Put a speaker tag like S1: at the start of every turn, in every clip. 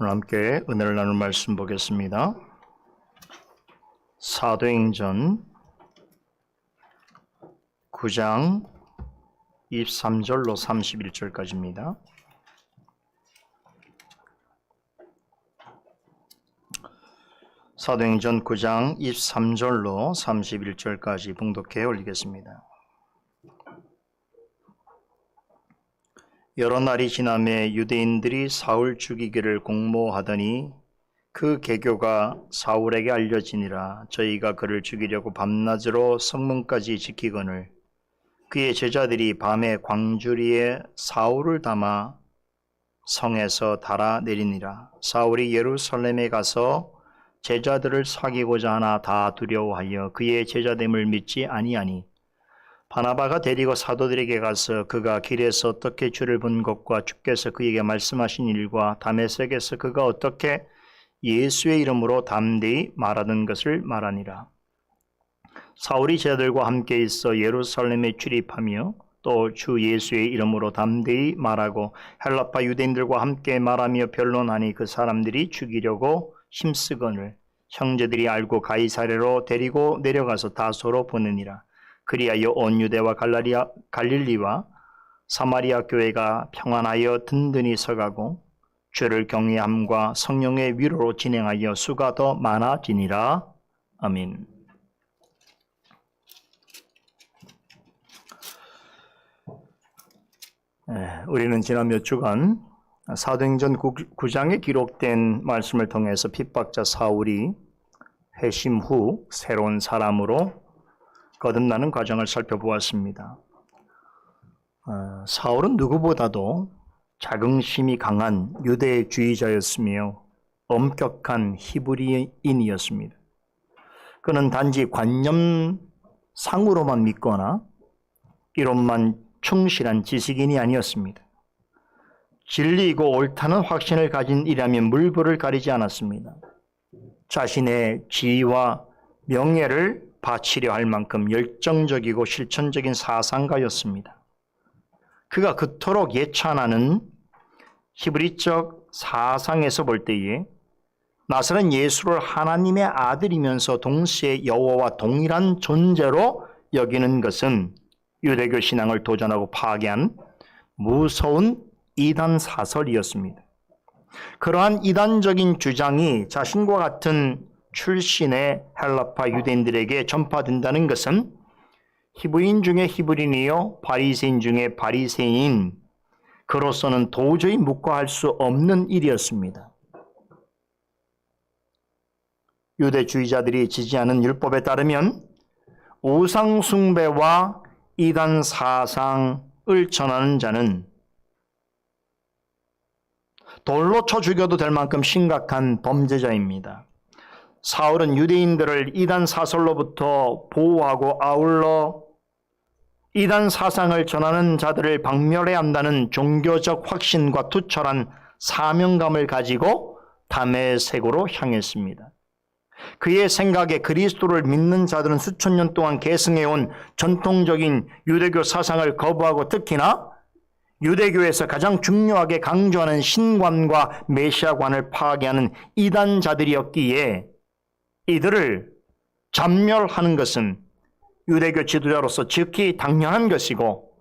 S1: 오늘 함께 은혜를 나눌 말씀 보겠습니다. 사도행전 9장 23절로 31절까지입니다. 사도행전 9장 23절로 31절까지 봉독해 올리겠습니다. 여러 날이 지나매 유대인들이 사울 죽이기를 공모하더니 그 계교가 사울에게 알려지니라. 저희가 그를 죽이려고 밤낮으로 성문까지 지키거늘 그의 제자들이 밤에 광주리에 사울을 담아 성에서 달아내리니라. 사울이 예루살렘에 가서 제자들을 사귀고자 하나 다 두려워하여 그의 제자됨을 믿지 아니하니 바나바가 데리고 사도들에게 가서 그가 길에서 어떻게 주를 본 것과 주께서 그에게 말씀하신 일과 다메섹에서 그가 어떻게 예수의 이름으로 담대히 말하던 것을 말하니라. 사울이 제자들과 함께 있어 예루살렘에 출입하며 또 주 예수의 이름으로 담대히 말하고 헬라파 유대인들과 함께 말하며 변론하니 그 사람들이 죽이려고 힘쓰거늘 형제들이 알고 가이사랴로 데리고 내려가서 다소로 보내니라. 그리하여 온 유대와 갈릴리와 사마리아 교회가 평안하여 든든히 서가고 주를 경외함과 성령의 위로로 진행하여 수가 더 많아지니라. 아멘. 우리는 지난 몇 주간 사도행전 9장에 기록된 말씀을 통해서 핍박자 사울이 회심 후 새로운 사람으로 거듭나는 과정을 살펴보았습니다. 사울은 누구보다도 자긍심이 강한 유대주의자였으며 엄격한 히브리인이었습니다. 그는 단지 관념상으로만 믿거나 이론만 충실한 지식인이 아니었습니다. 진리이고 옳다는 확신을 가진 이라면 물불을 가리지 않았습니다. 자신의 지위와 명예를 바치려 할 만큼 열정적이고 실천적인 사상가였습니다. 그가 그토록 예찬하는 히브리적 사상에서 볼 때에 나사렛 예수를 하나님의 아들이면서 동시에 여호와와 동일한 존재로 여기는 것은 유대교 신앙을 도전하고 파괴한 무서운 이단 사설이었습니다. 그러한 이단적인 주장이 자신과 같은 출신의 헬라파 유대인들에게 전파된다는 것은 히브리인 중에 히브리인이요 바리새인 중에 바리새인, 그로서는 도저히 묵과할 수 없는 일이었습니다. 유대주의자들이 지지하는 율법에 따르면 우상 숭배와 이단 사상을 전하는 자는 돌로 쳐 죽여도 될 만큼 심각한 범죄자입니다. 사울은 유대인들을 이단 사설로부터 보호하고 아울러 이단 사상을 전하는 자들을 박멸해야 한다는 종교적 확신과 투철한 사명감을 가지고 다메섹으로 향했습니다. 그의 생각에 그리스도를 믿는 자들은 수천 년 동안 계승해온 전통적인 유대교 사상을 거부하고 특히나 유대교에서 가장 중요하게 강조하는 신관과 메시아관을 파괴하는 이단자들이었기에 이들을 잡멸하는 것은 유대교 지도자로서 지극히 당연한 것이고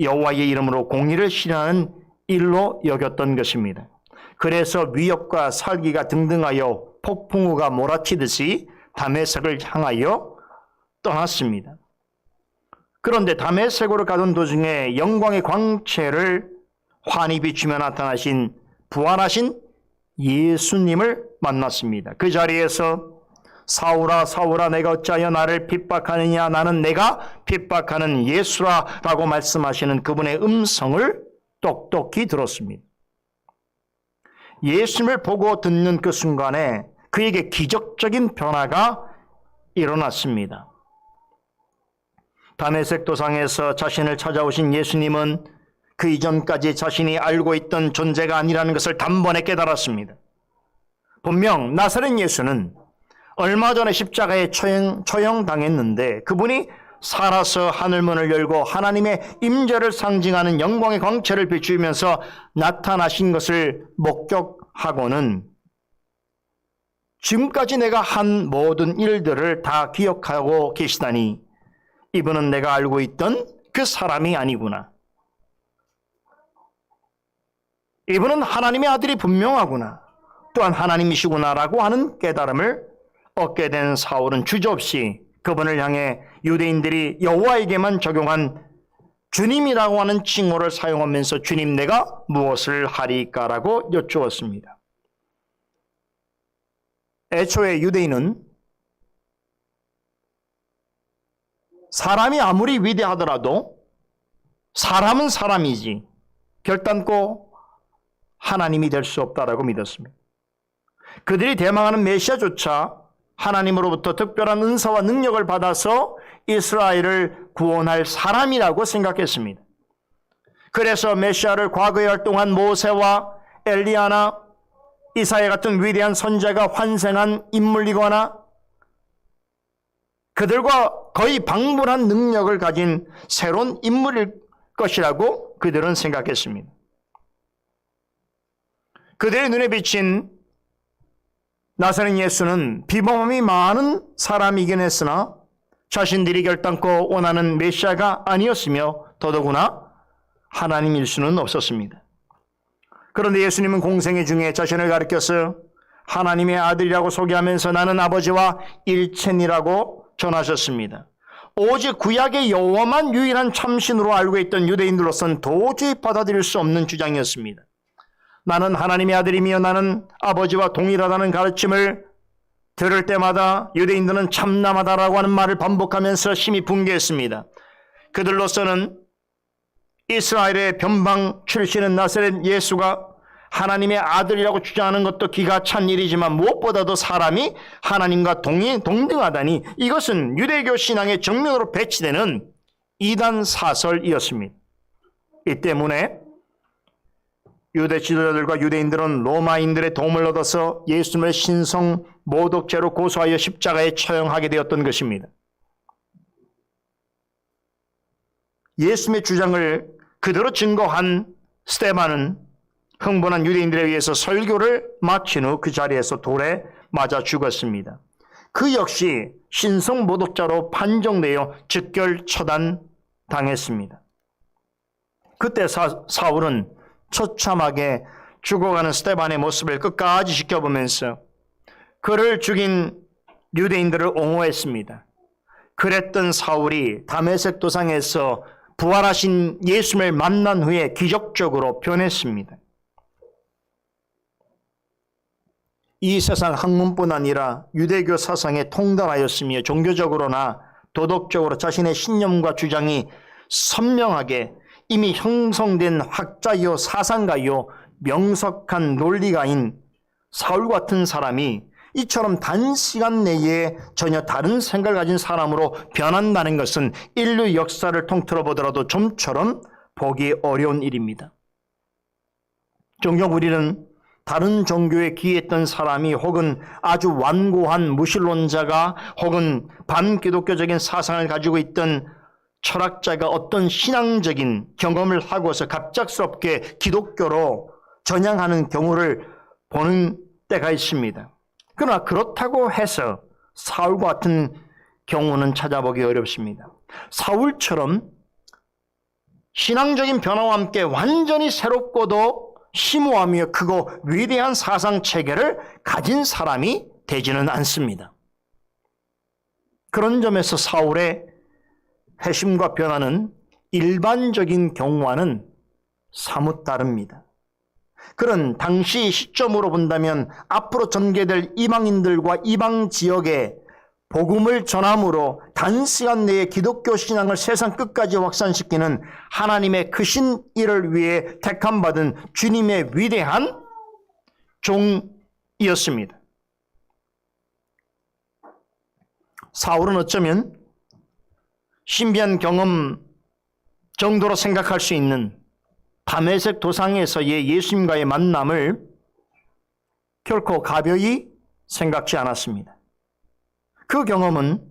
S1: 여호와의 이름으로 공의를 실현하는 일로 여겼던 것입니다. 그래서 위협과 살기가 등등하여 폭풍우가 몰아치듯이 다메섹을 향하여 떠났습니다. 그런데 다메섹으로 가던 도중에 영광의 광채를 환히 비추며 나타나신 부활하신 예수님을 만났습니다. 그 자리에서 사울아 사울아 내가 어찌하여 나를 핍박하느냐, 나는 내가 핍박하는 예수라 라고 말씀하시는 그분의 음성을 똑똑히 들었습니다. 예수님을 보고 듣는 그 순간에 그에게 기적적인 변화가 일어났습니다. 다메섹 도상에서 자신을 찾아오신 예수님은 그 이전까지 자신이 알고 있던 존재가 아니라는 것을 단번에 깨달았습니다. 분명 나사렛 예수는 얼마 전에 십자가에 처형당했는데 그분이 살아서 하늘문을 열고 하나님의 임재를 상징하는 영광의 광채를 비추면서 나타나신 것을 목격 하고는 지금까지 내가 한 모든 일들을 다 기억하고 계시다니 이분은 내가 알고 있던 그 사람이 아니구나. 이분은 하나님의 아들이 분명하구나. 또한 하나님이시구나라고 하는 깨달음을 얻게 된 사울은 주저없이 그분을 향해 유대인들이 여호와에게만 적용한 주님이라고 하는 칭호를 사용하면서 주님 내가 무엇을 하리까라고 여쭈었습니다. 애초에 유대인은 사람이 아무리 위대하더라도 사람은 사람이지 결단코 하나님이 될 수 없다라고 믿었습니다. 그들이 대망하는 메시아조차 하나님으로부터 특별한 은사와 능력을 받아서 이스라엘을 구원할 사람이라고 생각했습니다. 그래서 메시아를 과거에 활동한 모세와 엘리야나 이사야 같은 위대한 선지자가 환생한 인물이거나 그들과 거의 방불한 능력을 가진 새로운 인물일 것이라고 그들은 생각했습니다. 그들의 눈에 비친 나사렛 예수는 비범함이 많은 사람이긴 했으나 자신들이 결단코 원하는 메시아가 아니었으며 더더구나 하나님일 수는 없었습니다. 그런데 예수님은 공생애 중에 자신을 가리켜서 하나님의 아들이라고 소개하면서 나는 아버지와 일체니라고 전하셨습니다. 오직 구약의 여호와만 유일한 참신으로 알고 있던 유대인들로서는 도저히 받아들일 수 없는 주장이었습니다. 나는 하나님의 아들이며 나는 아버지와 동일하다는 가르침을 들을 때마다 유대인들은 참남하다라고 하는 말을 반복하면서 심히 분개했습니다. 그들로서는 이스라엘의 변방 출신인 나사렛 예수가 하나님의 아들이라고 주장하는 것도 기가 찬 일이지만 무엇보다도 사람이 하나님과 동등하다니 이것은 유대교 신앙의 정면으로 배치되는 이단 사설이었습니다. 이 때문에 유대 지도자들과 유대인들은 로마인들의 도움을 얻어서 예수님을 신성 모독죄로 고소하여 십자가에 처형하게 되었던 것입니다. 예수님의 주장을 그대로 증거한 스데반은 흥분한 유대인들에 의해서 설교를 마친 후 그 자리에서 돌에 맞아 죽었습니다. 그 역시 신성 모독자로 판정되어 즉결 처단당했습니다. 그때 사울은 처참하게 죽어가는 스데반의 모습을 끝까지 지켜보면서 그를 죽인 유대인들을 옹호했습니다. 그랬던 사울이 다메섹 도상에서 부활하신 예수님을 만난 후에 기적적으로 변했습니다. 이 세상 학문뿐 아니라 유대교 사상에 통달하였으며 종교적으로나 도덕적으로 자신의 신념과 주장이 선명하게 이미 형성된 학자요 사상가요 명석한 논리가인 사울 같은 사람이 이처럼 단시간 내에 전혀 다른 생각을 가진 사람으로 변한다는 것은 인류 역사를 통틀어 보더라도 좀처럼 보기 어려운 일입니다. 종종 우리는 다른 종교에 귀했던 사람이 혹은 아주 완고한 무신론자가 혹은 반기독교적인 사상을 가지고 있던 철학자가 어떤 신앙적인 경험을 하고서 갑작스럽게 기독교로 전향하는 경우를 보는 때가 있습니다. 그러나 그렇다고 해서 사울과 같은 경우는 찾아보기 어렵습니다. 사울처럼 신앙적인 변화와 함께 완전히 새롭고도 심오하며 크고 위대한 사상 체계를 가진 사람이 되지는 않습니다. 그런 점에서 사울의 회심과 변화는 일반적인 경우와는 사뭇 다릅니다. 그런 당시 시점으로 본다면 앞으로 전개될 이방인들과 이방 지역에 복음을 전함으로 단시간 내에 기독교 신앙을 세상 끝까지 확산시키는 하나님의 크신 일을 위해 택함받은 주님의 위대한 종이었습니다. 사울은 어쩌면 신비한 경험 정도로 생각할 수 있는 다메섹 도상에서의 예수님과의 만남을 결코 가벼이 생각지 않았습니다. 그 경험은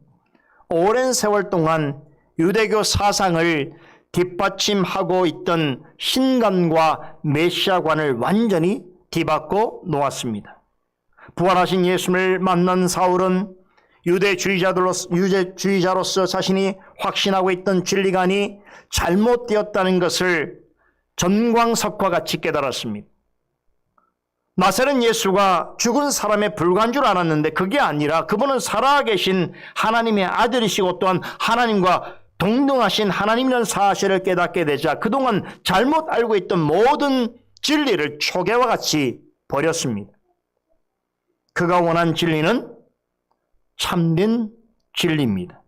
S1: 오랜 세월 동안 유대교 사상을 뒷받침하고 있던 신관과 메시아관을 완전히 뒤바꿔 놓았습니다. 부활하신 예수를 만난 사울은 유대주의자로서 자신이 확신하고 있던 진리관이 잘못되었다는 것을 전광석과 같이 깨달았습니다. 나사렛 예수가 죽은 사람에 불과한 줄 알았는데 그게 아니라 그분은 살아계신 하나님의 아들이시고 또한 하나님과 동등하신 하나님이라는 사실을 깨닫게 되자 그동안 잘못 알고 있던 모든 진리를 초계와 같이 버렸습니다. 그가 원한 진리는 참된 진리입니다.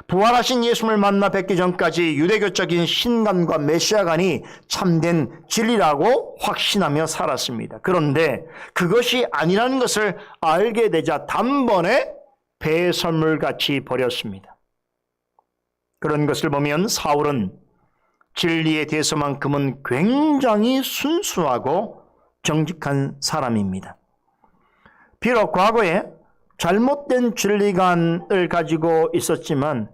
S1: 부활하신 예수를 만나 뵙기 전까지 유대교적인 신관과 메시아관이 참된 진리라고 확신하며 살았습니다. 그런데 그것이 아니라는 것을 알게 되자 단번에 배설물같이 버렸습니다. 그런 것을 보면 사울은 진리에 대해서만큼은 굉장히 순수하고 정직한 사람입니다. 비록 과거에 잘못된 진리관을 가지고 있었지만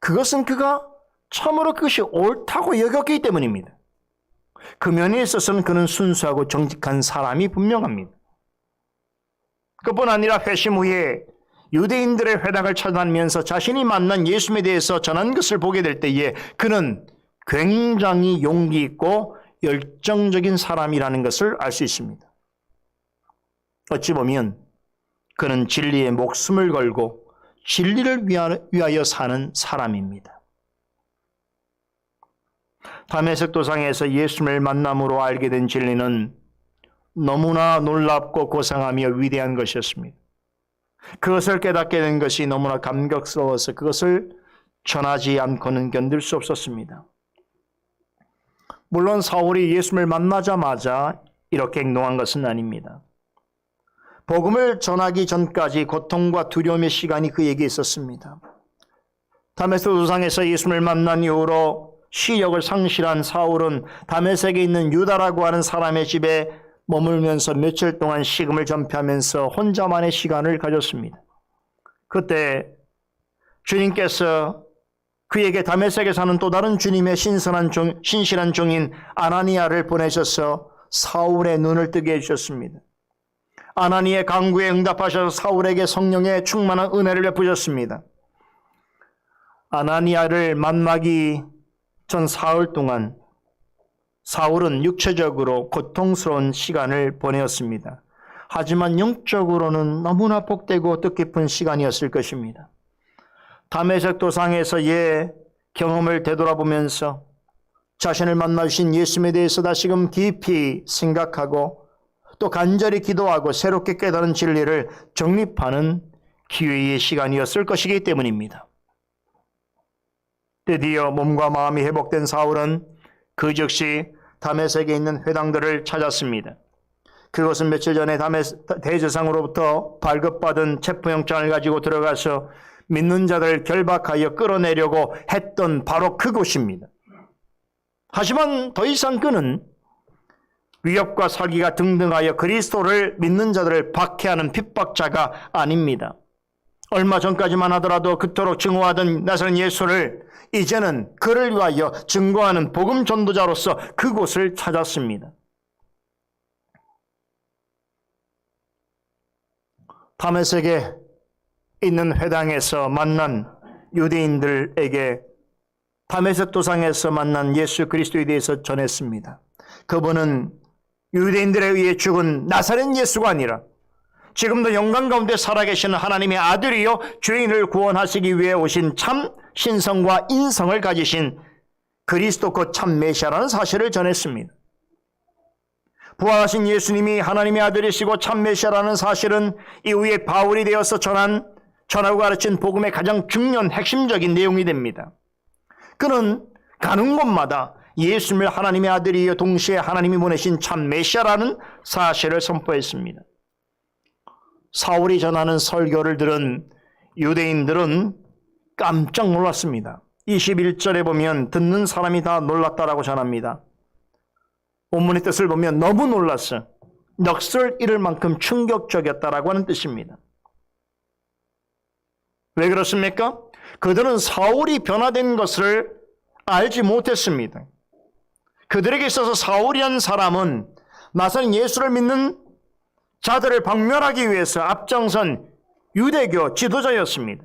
S1: 그것은 그가 참으로 그것이 옳다고 여겼기 때문입니다. 그 면에 있어서는 그는 순수하고 정직한 사람이 분명합니다. 그뿐 아니라 회심 후에 유대인들의 회당을 찾아다니면서 자신이 만난 예수님에 대해서 전한 것을 보게 될 때에 그는 굉장히 용기 있고 열정적인 사람이라는 것을 알 수 있습니다. 어찌 보면 그는 진리에 목숨을 걸고 진리를 위하여 사는 사람입니다. 다메섹 도상에서 예수님을 만남으로 알게 된 진리는 너무나 놀랍고 고상하며 위대한 것이었습니다. 그것을 깨닫게 된 것이 너무나 감격스러워서 그것을 전하지 않고는 견딜 수 없었습니다. 물론 사울이 예수님을 만나자마자 이렇게 행동한 것은 아닙니다. 복음을 전하기 전까지 고통과 두려움의 시간이 그에게 있었습니다. 다메섹 도상에서 예수님을 만난 이후로 시력을 상실한 사울은 다메섹에 있는 유다라고 하는 사람의 집에 머물면서 며칠 동안 식음을 전폐하면서 혼자만의 시간을 가졌습니다. 그때 주님께서 그에게 다메섹에 사는 또 다른 주님의 신실한 종인 아나니아를 보내셔서 사울의 눈을 뜨게 해주셨습니다. 아나니의 간구에 응답하셔서 사울에게 성령의 충만한 은혜를 베푸셨습니다. 아나니아를 만나기 전 사흘 동안 사울은 육체적으로 고통스러운 시간을 보내었습니다. 하지만 영적으로는 너무나 복되고 뜻깊은 시간이었을 것입니다. 다메섹 도상에서의 경험을 되돌아보면서 자신을 만나주신 예수님에 대해서 다시금 깊이 생각하고 또 간절히 기도하고 새롭게 깨달은 진리를 정립하는 기회의 시간이었을 것이기 때문입니다. 드디어 몸과 마음이 회복된 사울은 그 즉시 다메섹에 있는 회당들을 찾았습니다. 그것은 며칠 전에 대제사장으로부터 발급받은 체포영장을 가지고 들어가서 믿는 자들을 결박하여 끌어내려고 했던 바로 그곳입니다. 하지만 더 이상 그는 위협과 사기가 등등하여 그리스도를 믿는 자들을 박해하는 핍박자가 아닙니다. 얼마 전까지만 하더라도 그토록 증오하던 나사렛 예수를 이제는 그를 위하여 증거하는 복음 전도자로서 그곳을 찾았습니다. 다메섹에 있는 회당에서 만난 유대인들에게 다메섹 도상에서 만난 예수 그리스도에 대해서 전했습니다. 그분은 유대인들에 의해 죽은 나사렛 예수가 아니라 지금도 영광 가운데 살아계시는 하나님의 아들이요 죄인을 구원하시기 위해 오신 참 신성과 인성을 가지신 그리스도 곧 참 메시아라는 사실을 전했습니다. 부활하신 예수님이 하나님의 아들이시고 참 메시아라는 사실은 이후에 바울이 되어서 전하고 가르친 복음의 가장 중요한 핵심적인 내용이 됩니다. 그는 가는 곳마다 예수님을 하나님의 아들이여 동시에 하나님이 보내신 참 메시아라는 사실을 선포했습니다. 사울이 전하는 설교를 들은 유대인들은 깜짝 놀랐습니다. 21절에 보면 듣는 사람이 다 놀랐다라고 전합니다. 본문의 뜻을 보면 너무 놀랐어. 넋을 잃을 만큼 충격적이었다라고 하는 뜻입니다. 왜 그렇습니까? 그들은 사울이 변화된 것을 알지 못했습니다. 그들에게 있어서 사울이라는 사람은 나서는 예수를 믿는 자들을 박멸하기 위해서 앞장선 유대교 지도자였습니다.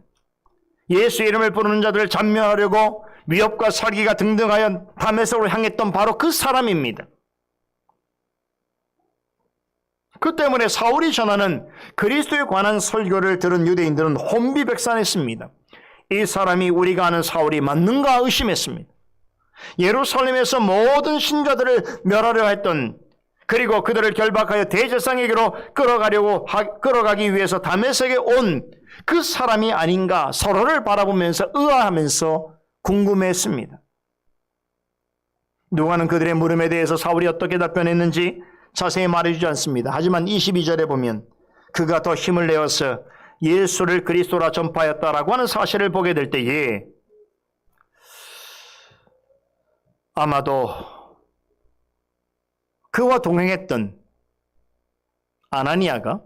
S1: 예수 이름을 부르는 자들을 잡멸하려고 위협과 살기가 등등하여 다메섹으로 향했던 바로 그 사람입니다. 그 때문에 사울이 전하는 그리스도에 관한 설교를 들은 유대인들은 혼비백산했습니다. 이 사람이 우리가 아는 사울이 맞는가 의심했습니다. 예루살렘에서 모든 신자들을 멸하려 했던, 그리고 그들을 결박하여 대제사장에게로 끌어가기 위해서 다메섹에 온 그 사람이 아닌가 서로를 바라보면서 의아하면서 궁금해했습니다. 누가는 그들의 물음에 대해서 사울이 어떻게 답변했는지 자세히 말해주지 않습니다. 하지만 22절에 보면 그가 더 힘을 내어서 예수를 그리스도라 전파했다라고 하는 사실을 보게 될 때에 아마도 그와 동행했던 아나니아가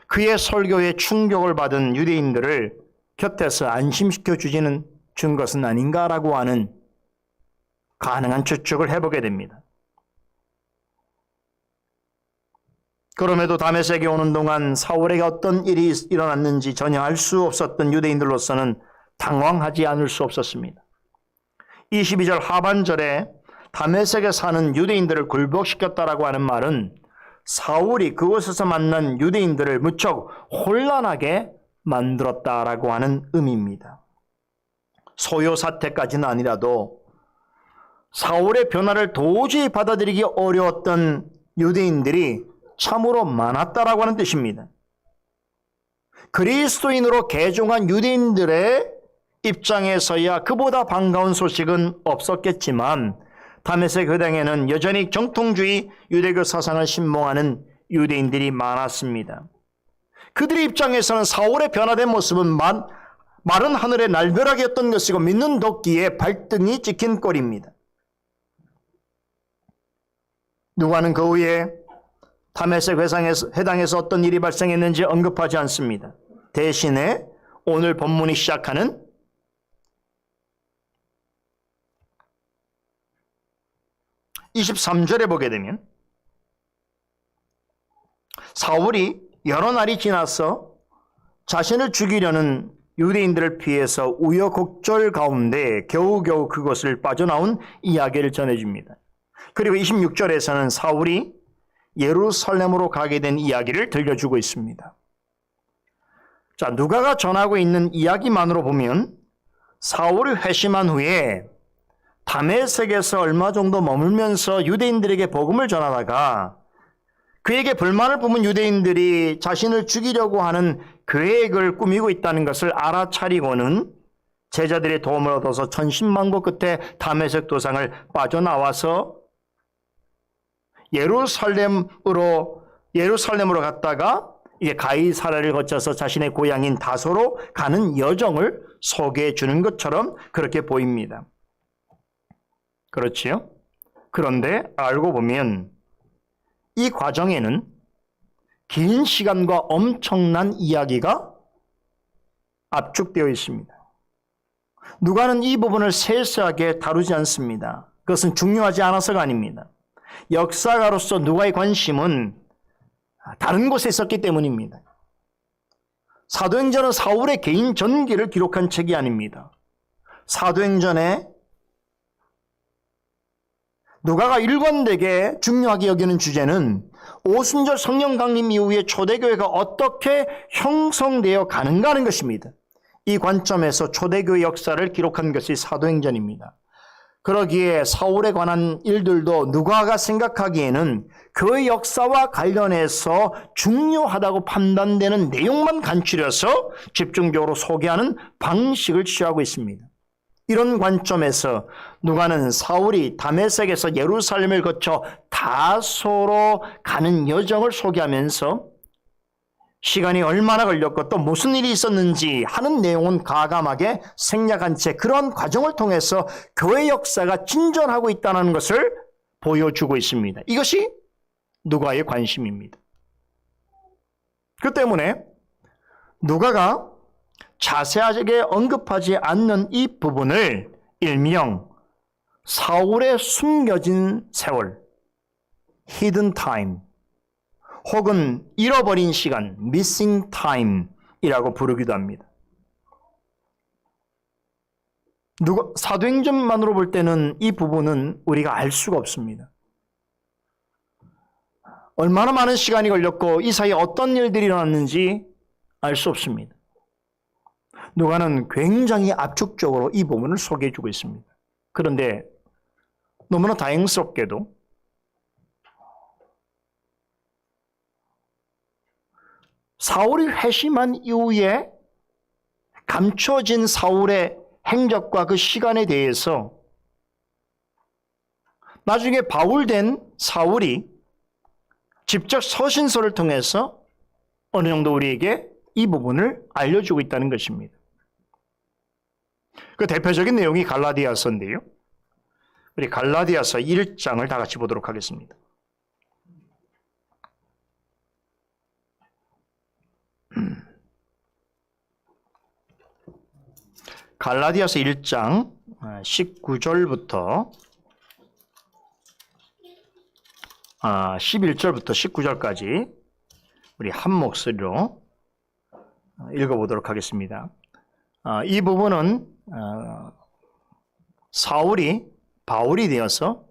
S1: 그의 설교에 충격을 받은 유대인들을 곁에서 안심시켜 주지는 준 것은 아닌가라고 하는 가능한 추측을 해보게 됩니다. 그럼에도 다메섹에 오는 동안 사울에게 어떤 일이 일어났는지 전혀 알 수 없었던 유대인들로서는 당황하지 않을 수 없었습니다. 22절 하반절에 다메섹에 사는 유대인들을 굴복시켰다라고 하는 말은 사울이 그곳에서 만난 유대인들을 무척 혼란하게 만들었다라고 하는 의미입니다. 소요 사태까지는 아니라도 사울의 변화를 도저히 받아들이기 어려웠던 유대인들이 참으로 많았다라고 하는 뜻입니다. 그리스도인으로 개종한 유대인들의 입장에서야 그보다 반가운 소식은 없었겠지만 다메섹 회당에는 여전히 정통주의 유대교 사상을 신봉하는 유대인들이 많았습니다. 그들의 입장에서는 사울의 변화된 모습은 마른 하늘의 날벼락이었던 것이고 믿는 도끼에 발등이 찍힌 꼴입니다. 누가는 그 후에 다메섹 회당에서 어떤 일이 발생했는지 언급하지 않습니다. 대신에 오늘 본문이 시작하는 23절에 보게 되면 사울이 여러 날이 지나서 자신을 죽이려는 유대인들을 피해서 우여곡절 가운데 겨우겨우 그것을 빠져나온 이야기를 전해줍니다. 그리고 26절에서는 사울이 예루살렘으로 가게 된 이야기를 들려주고 있습니다. 자, 누가가 전하고 있는 이야기만으로 보면 사울이 회심한 후에 다메섹에서 얼마 정도 머물면서 유대인들에게 복음을 전하다가 그에게 불만을 품은 유대인들이 자신을 죽이려고 하는 계획을 꾸미고 있다는 것을 알아차리고는 제자들의 도움을 얻어서 천신만고 끝에 다메섹 도상을 빠져나와서 예루살렘으로 갔다가 이게 가이사랴를 거쳐서 자신의 고향인 다소로 가는 여정을 소개해 주는 것처럼 그렇게 보입니다. 그렇지요? 그런데 알고 보면 이 과정에는 긴 시간과 엄청난 이야기가 압축되어 있습니다. 누가는 이 부분을 세세하게 다루지 않습니다. 그것은 중요하지 않아서가 아닙니다. 역사가로서 누가의 관심은 다른 곳에 있었기 때문입니다. 사도행전은 사울의 개인 전기를 기록한 책이 아닙니다. 사도행전에 누가가 일관되게 중요하게 여기는 주제는 오순절 성령 강림 이후에 초대교회가 어떻게 형성되어 가는가 하는 것입니다. 이 관점에서 초대교회 역사를 기록한 것이 사도행전입니다. 그러기에 사울에 관한 일들도 누가가 생각하기에는 그 역사와 관련해서 중요하다고 판단되는 내용만 간추려서 집중적으로 소개하는 방식을 취하고 있습니다. 이런 관점에서 누가는 사울이 다메섹에서 예루살렘을 거쳐 다소로 가는 여정을 소개하면서 시간이 얼마나 걸렸고 또 무슨 일이 있었는지 하는 내용은 가감하게 생략한 채 그런 과정을 통해서 교회 역사가 진전하고 있다는 것을 보여주고 있습니다. 이것이 누가의 관심입니다. 그 때문에 누가가 자세하게 언급하지 않는 이 부분을 일명 사울의 숨겨진 세월, hidden time 혹은 잃어버린 시간, missing time이라고 부르기도 합니다. 사도행전만으로 볼 때는 이 부분은 우리가 알 수가 없습니다. 얼마나 많은 시간이 걸렸고 이 사이에 어떤 일들이 일어났는지 알 수 없습니다. 누가는 굉장히 압축적으로 이 부분을 소개해 주고 있습니다. 그런데 너무나 다행스럽게도 사울이 회심한 이후에 감춰진 사울의 행적과 그 시간에 대해서 나중에 바울된 사울이 직접 서신서를 통해서 어느 정도 우리에게 이 부분을 알려주고 있다는 것입니다. 그 대표적인 내용이 갈라디아서인데요. 우리 갈라디아서 1장을 다 같이 보도록 하겠습니다. 갈라디아서 1장 19절부터 11절부터 19절까지 우리 한 목소리로 읽어보도록 하겠습니다. 이 부분은 사울이 바울이 되어서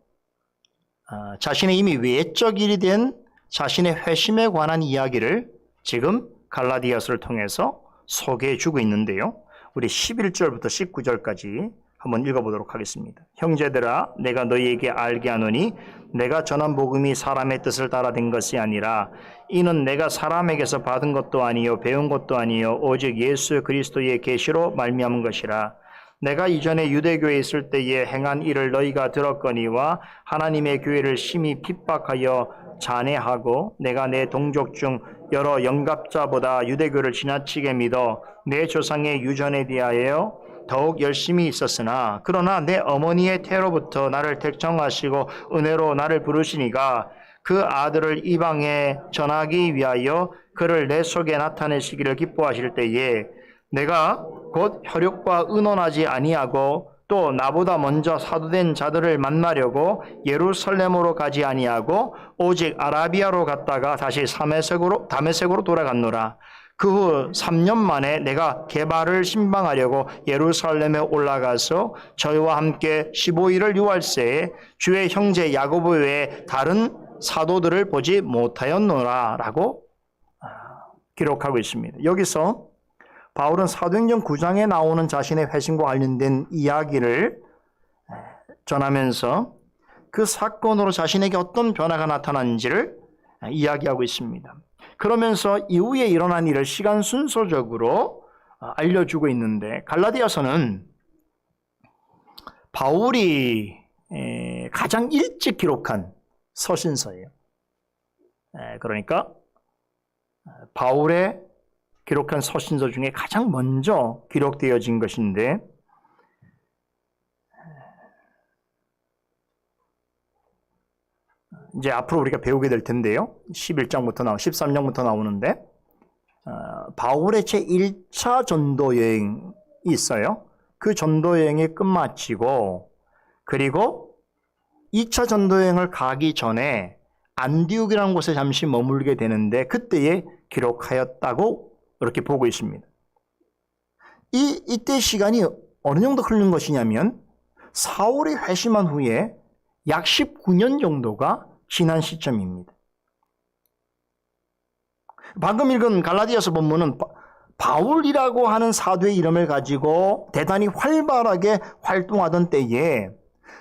S1: 자신의 이미 외적 일이 된 자신의 회심에 관한 이야기를 지금 갈라디아서를 통해서 소개해 주고 있는데요. 우리 11절부터 19절까지 한번 읽어보도록 하겠습니다. 형제들아, 내가 너희에게 알게 하노니 내가 전한 복음이 사람의 뜻을 따라 된 것이 아니라 이는 내가 사람에게서 받은 것도 아니요 배운 것도 아니요 오직 예수 그리스도의 계시로 말미암은 것이라. 내가 이전에 유대교에 있을 때에 행한 일을 너희가 들었거니와 하나님의 교회를 심히 핍박하여 잔해하고 내가 내 동족 중 여러 영갑자보다 유대교를 지나치게 믿어 내 조상의 유전에 대하여 더욱 열심히 있었으나 그러나 내 어머니의 태로부터 나를 택정하시고 은혜로 나를 부르시니가 그 아들을 이방에 전하기 위하여 그를 내 속에 나타내시기를 기뻐하실 때에 내가 곧 혈육과 의논하지 아니하고 또 나보다 먼저 사도된 자들을 만나려고 예루살렘으로 가지 아니하고 오직 아라비아로 갔다가 다시 다메섹으로 돌아갔노라. 그 후 3년 만에 내가 게바를 신방하려고 예루살렘에 올라가서 저희와 함께 15일을 유할세에 주의 형제 야고보 외에 다른 사도들을 보지 못하였노라 라고 기록하고 있습니다. 여기서 바울은 사도행전 9장에 나오는 자신의 회심과 관련된 이야기를 전하면서 그 사건으로 자신에게 어떤 변화가 나타났는지를 이야기하고 있습니다. 그러면서 이후에 일어난 일을 시간 순서적으로 알려주고 있는데 갈라디아서는 바울이 가장 일찍 기록한 서신서예요. 그러니까 바울의 기록한 서신서 중에 가장 먼저 기록되어진 것인데 이제 앞으로 우리가 배우게 될 텐데요. 13장부터 나오는데 바울의 제1차 전도 여행이 있어요. 그 전도 여행이 끝마치고 그리고 2차 전도 여행을 가기 전에 안디옥이라는 곳에 잠시 머물게 되는데 그때에 기록하였다고 이렇게 보고 있습니다. 이때 시간이 어느 정도 흐른 것이냐면 사울이 회심한 후에 약 19년 정도가 지난 시점입니다. 방금 읽은 갈라디아서 본문은 바울이라고 하는 사도의 이름을 가지고 대단히 활발하게 활동하던 때에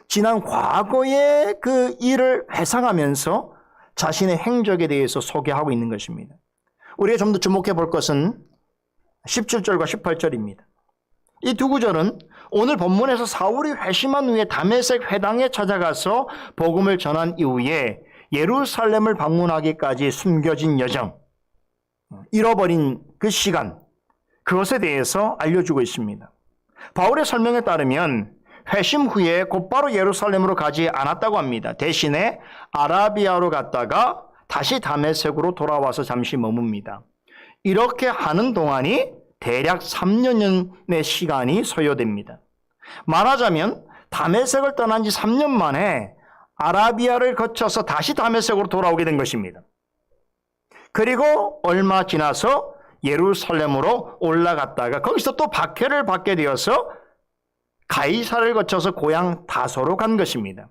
S1: 지난 과거의 그 일을 회상하면서 자신의 행적에 대해서 소개하고 있는 것입니다. 우리가 좀 더 주목해 볼 것은 17절과 18절입니다. 이 두 구절은 오늘 본문에서 사울이 회심한 후에 다메섹 회당에 찾아가서 복음을 전한 이후에 예루살렘을 방문하기까지 숨겨진 여정, 잃어버린 그 시간, 그것에 대해서 알려주고 있습니다. 바울의 설명에 따르면 회심 후에 곧바로 예루살렘으로 가지 않았다고 합니다. 대신에 아라비아로 갔다가 다시 다메섹으로 돌아와서 잠시 머뭅니다. 이렇게 하는 동안이 대략 3년의 시간이 소요됩니다. 말하자면 다메섹을 떠난 지 3년 만에 아라비아를 거쳐서 다시 다메섹으로 돌아오게 된 것입니다. 그리고 얼마 지나서 예루살렘으로 올라갔다가 거기서 또 박해를 받게 되어서 가이사를 거쳐서 고향 다소로 간 것입니다.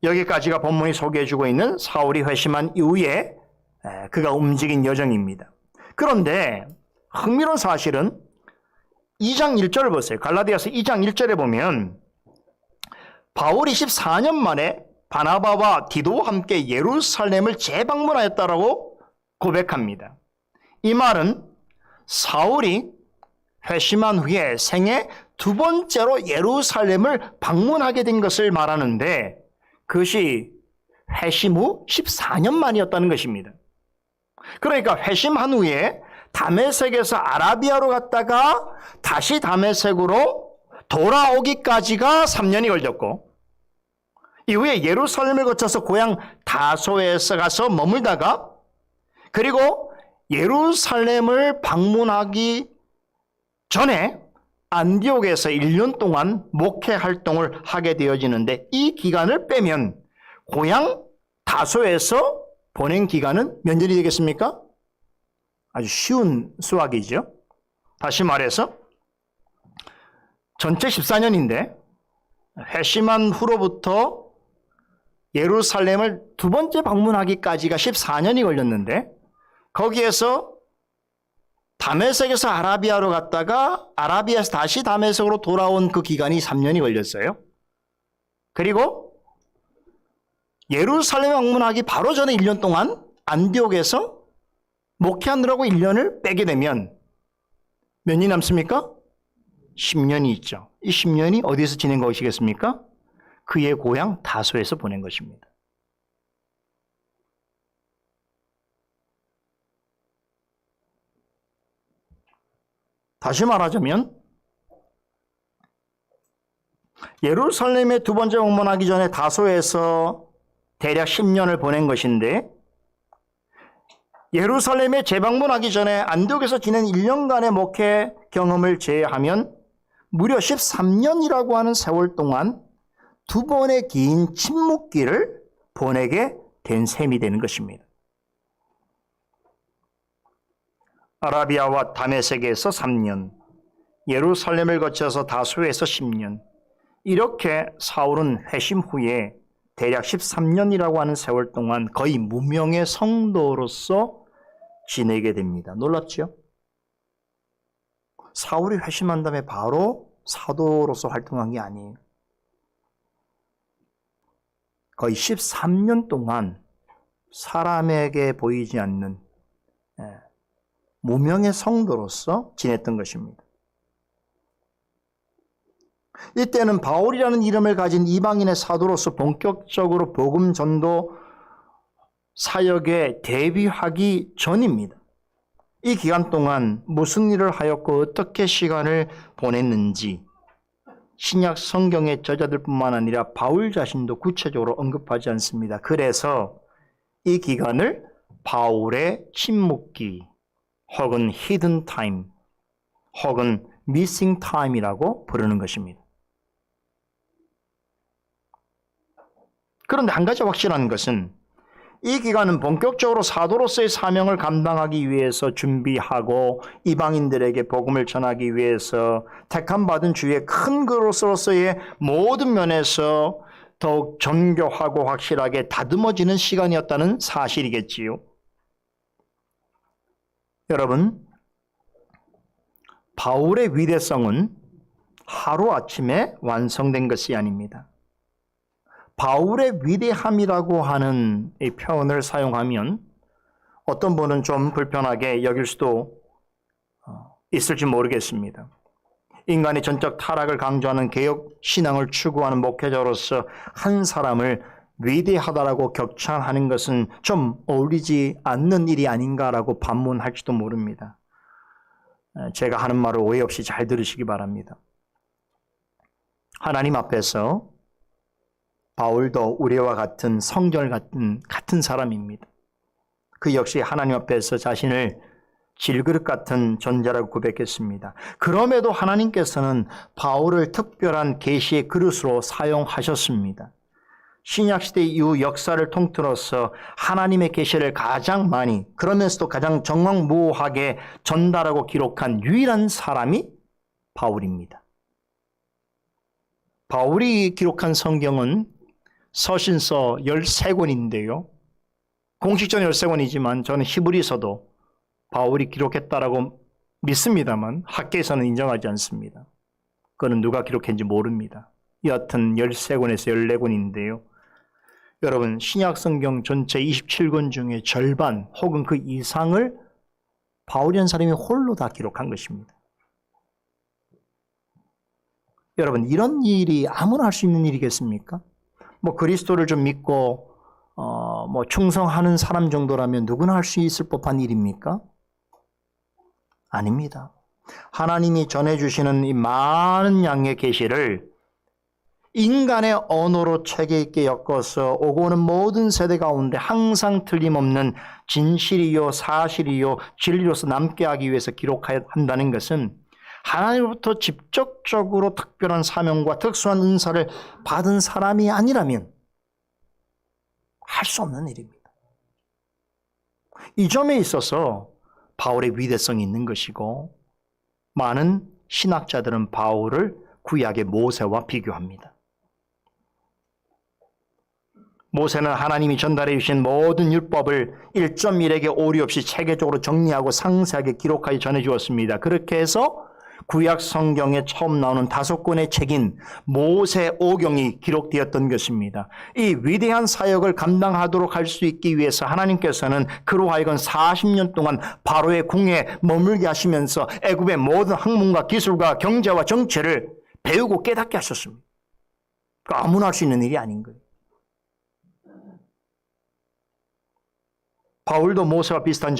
S1: 여기까지가 본문이 소개해주고 있는 사울이 회심한 이후에 그가 움직인 여정입니다. 그런데 흥미로운 사실은 2장 1절을 보세요. 갈라디아서 2장 1절에 보면 바울이 14년 만에 바나바와 디도와 함께 예루살렘을 재방문하였다라고 고백합니다. 이 말은 사울이 회심한 후에 생애 두 번째로 예루살렘을 방문하게 된 것을 말하는데 그것이 회심 후 14년 만이었다는 것입니다. 그러니까 회심한 후에 다메섹에서 아라비아로 갔다가 다시 다메섹으로 돌아오기까지가 3년이 걸렸고 이후에 예루살렘을 거쳐서 고향 다소에서 가서 머물다가 그리고 예루살렘을 방문하기 전에 안디옥에서 1년 동안 목회 활동을 하게 되어지는데 이 기간을 빼면 고향 다소에서 보낸 기간은 몇 년이 되겠습니까? 아주 쉬운 수학이죠. 다시 말해서 전체 14년인데 회심한 후로부터 예루살렘을 두 번째 방문하기까지가 14년이 걸렸는데 거기에서 다메섹에서 아라비아로 갔다가 아라비아에서 다시 다메섹으로 돌아온 그 기간이 3년이 걸렸어요. 그리고 예루살렘 방문하기 바로 전에 1년 동안 안디옥에서 목회하느라고 1년을 빼게 되면 몇 년이 남습니까? 10년이 있죠. 이 10년이 어디서 지낸 것이겠습니까? 그의 고향 다소에서 보낸 것입니다. 다시 말하자면 예루살렘에 두 번째 방문하기 전에 다소에서 대략 10년을 보낸 것인데 예루살렘에 재방문하기 전에 안디옥에서 지낸 1년간의 목회 경험을 제외하면 무려 13년이라고 하는 세월 동안 두 번의 긴 침묵기를 보내게 된 셈이 되는 것입니다. 아라비아와 다메섹에서 3년, 예루살렘을 거쳐서 다소에서 10년, 이렇게 사울은 회심 후에 대략 13년이라고 하는 세월 동안 거의 무명의 성도로서 지내게 됩니다. 놀랍죠? 사울이 회심한 다음에 바로 사도로서 활동한 게 아니에요. 거의 13년 동안 사람에게 보이지 않는 무명의 성도로서 지냈던 것입니다. 이때는 바울이라는 이름을 가진 이방인의 사도로서 본격적으로 복음 전도 사역에 대비하기 전입니다. 이 기간 동안 무슨 일을 하였고 어떻게 시간을 보냈는지 신약 성경의 저자들뿐만 아니라 바울 자신도 구체적으로 언급하지 않습니다. 그래서 이 기간을 바울의 침묵기 혹은 히든 타임 혹은 미싱 타임이라고 부르는 것입니다. 그런데 한 가지 확실한 것은 이 기간은 본격적으로 사도로서의 사명을 감당하기 위해서 준비하고 이방인들에게 복음을 전하기 위해서 택함받은 주의 큰 그릇으로서의 모든 면에서 더욱 정교하고 확실하게 다듬어지는 시간이었다는 사실이겠지요. 여러분, 바울의 위대성은 하루아침에 완성된 것이 아닙니다. 바울의 위대함이라고 하는 이 표현을 사용하면 어떤 분은 좀 불편하게 여길 수도 있을지 모르겠습니다. 인간의 전적 타락을 강조하는 개혁 신앙을 추구하는 목회자로서 한 사람을 위대하다라고 격찬하는 것은 좀 어울리지 않는 일이 아닌가라고 반문할지도 모릅니다. 제가 하는 말을 오해 없이 잘 들으시기 바랍니다. 하나님 앞에서 바울도 우리와 같은 성결 같은 사람입니다. 그 역시 하나님 앞에서 자신을 질그릇 같은 존재라고 고백했습니다. 그럼에도 하나님께서는 바울을 특별한 계시의 그릇으로 사용하셨습니다. 신약시대 이후 역사를 통틀어서 하나님의 계시를 가장 많이, 그러면서도 가장 정확무오하게 전달하고 기록한 유일한 사람이 바울입니다. 바울이 기록한 성경은 서신서 13권인데요. 공식적으로 13권이지만 저는 히브리서도 바울이 기록했다라고 믿습니다만 학계에서는 인정하지 않습니다. 그거는 누가 기록했는지 모릅니다. 여하튼 13권에서 14권인데요. 여러분, 신약성경 전체 27권 중에 절반 혹은 그 이상을 바울이라는 사람이 홀로 다 기록한 것입니다. 여러분, 이런 일이 아무나 할 수 있는 일이겠습니까? 뭐 그리스도를 좀 믿고 뭐 충성하는 사람 정도라면 누구나 할 수 있을 법한 일입니까? 아닙니다. 하나님이 전해주시는 이 많은 양의 계시를 인간의 언어로 체계 있게 엮어서 오고 오는 모든 세대 가운데 항상 틀림없는 진실이요 사실이요 진리로서 남게 하기 위해서 기록해야 한다는 것은 하나님으로부터 직접적으로 특별한 사명과 특수한 은사를 받은 사람이 아니라면 할 수 없는 일입니다. 이 점에 있어서 바울의 위대성이 있는 것이고, 많은 신학자들은 바울을 구약의 모세와 비교합니다. 모세는 하나님이 전달해 주신 모든 율법을 1.1에게 오류 없이 체계적으로 정리하고 상세하게 기록하여 전해 주었습니다. 그렇게 해서 구약 성경에 처음 나오는 5권의 책인 모세오경이 기록되었던 것입니다. 이 위대한 사역을 감당하도록 할 수 있기 위해서 하나님께서는 그로 하여금 40년 동안 바로의 궁에 머물게 하시면서 애굽의 모든 학문과 기술과 경제와 정치를 배우고 깨닫게 하셨습니다. 아무나 할 수 있는 일이 아닌 거예요. 바울도 모세와 비슷한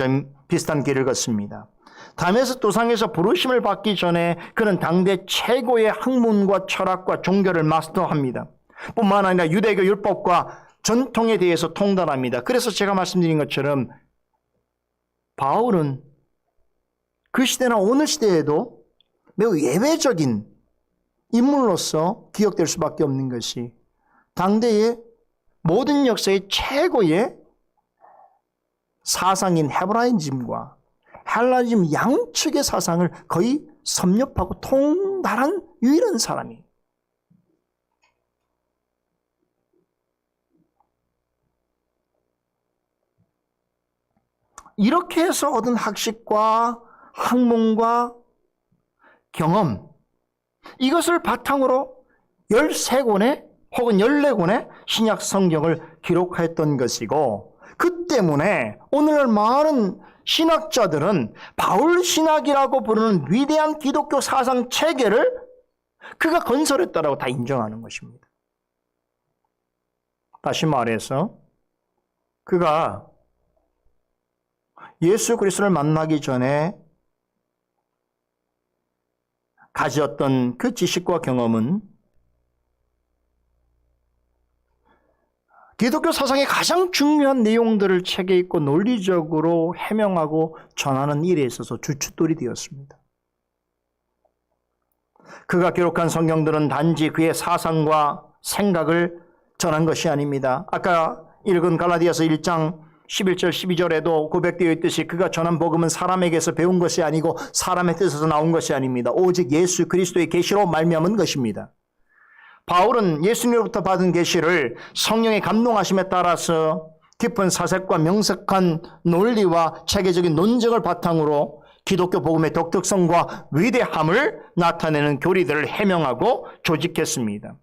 S1: 길을 걷습니다. 다메섹 도상에서 부르심을 받기 전에 그는 당대 최고의 학문과 철학과 종교를 마스터합니다. 뿐만 아니라 유대교 율법과 전통에 대해서 통달합니다. 그래서 제가 말씀드린 것처럼 바울은 그 시대나 오늘 시대에도 매우 예외적인 인물로서 기억될 수밖에 없는 것이 당대의 모든 역사의 최고의 사상인 헤브라이즘과 헬라니즘 양측의 사상을 거의 섭렵하고 통달한 유일한 사람이에요. 이렇게 해서 얻은 학식과 학문과 경험, 이것을 바탕으로 13권의 혹은 14권의 신약 성경을 기록했던 것이고, 그 때문에 오늘날 많은 신학자들은 바울 신학이라고 부르는 위대한 기독교 사상 체계를 그가 건설했다라고 다 인정하는 것입니다. 다시 말해서 그가 예수 그리스도를 만나기 전에 가졌던 그 지식과 경험은 기독교 사상의 가장 중요한 내용들을 책에 있고 논리적으로 해명하고 전하는 일에 있어서 주춧돌이 되었습니다. 그가 기록한 성경들은 단지 그의 사상과 생각을 전한 것이 아닙니다. 아까 읽은 갈라디아서 1장 11절 12절에도 고백되어 있듯이 그가 전한 복음은 사람에게서 배운 것이 아니고 사람의 뜻에서 나온 것이 아닙니다. 오직 예수 그리스도의 계시로 말미암은 것입니다. 바울은 예수님으로부터 받은 계시를 성령의 감동하심에 따라서 깊은 사색과 명석한 논리와 체계적인 논증을 바탕으로 기독교 복음의 독특성과 위대함을 나타내는 교리들을 해명하고 조직했습니다.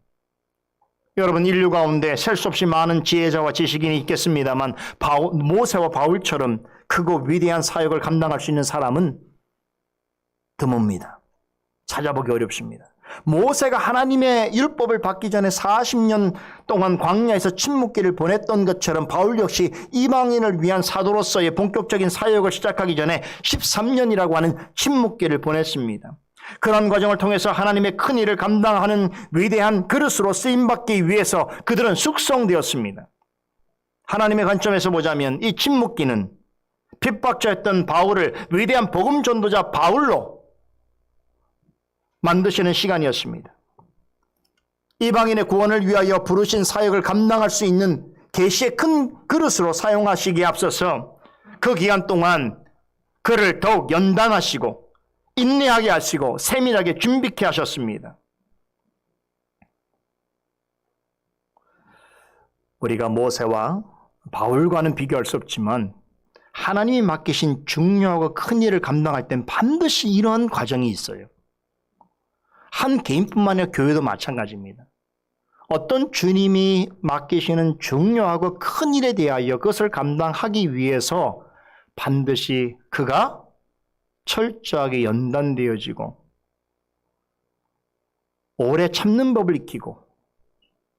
S1: 여러분, 인류 가운데 셀 수 없이 많은 지혜자와 지식인이 있겠습니다만 모세와 바울처럼 크고 위대한 사역을 감당할 수 있는 사람은 드뭅니다. 찾아보기 어렵습니다. 모세가 하나님의 율법을 받기 전에 40년 동안 광야에서 침묵기를 보냈던 것처럼 바울 역시 이방인을 위한 사도로서의 본격적인 사역을 시작하기 전에 13년이라고 하는 침묵기를 보냈습니다. 그런 과정을 통해서 하나님의 큰 일을 감당하는 위대한 그릇으로 쓰임받기 위해서 그들은 숙성되었습니다. 하나님의 관점에서 보자면 이 침묵기는 핍박자였던 바울을 위대한 복음 전도자 바울로 만드시는 시간이었습니다. 이방인의 구원을 위하여 부르신 사역을 감당할 수 있는 계시의 큰 그릇으로 사용하시기에 앞서서 그 기간 동안 그를 더욱 연단하시고 인내하게 하시고 세밀하게 준비케 하셨습니다. 우리가 모세와 바울과는 비교할 수 없지만 하나님이 맡기신 중요하고 큰 일을 감당할 땐 반드시 이러한 과정이 있어요. 한 개인뿐만 아니라 교회도 마찬가지입니다. 어떤 주님이 맡기시는 중요하고 큰 일에 대하여 그것을 감당하기 위해서 반드시 그가 철저하게 연단되어지고 오래 참는 법을 익히고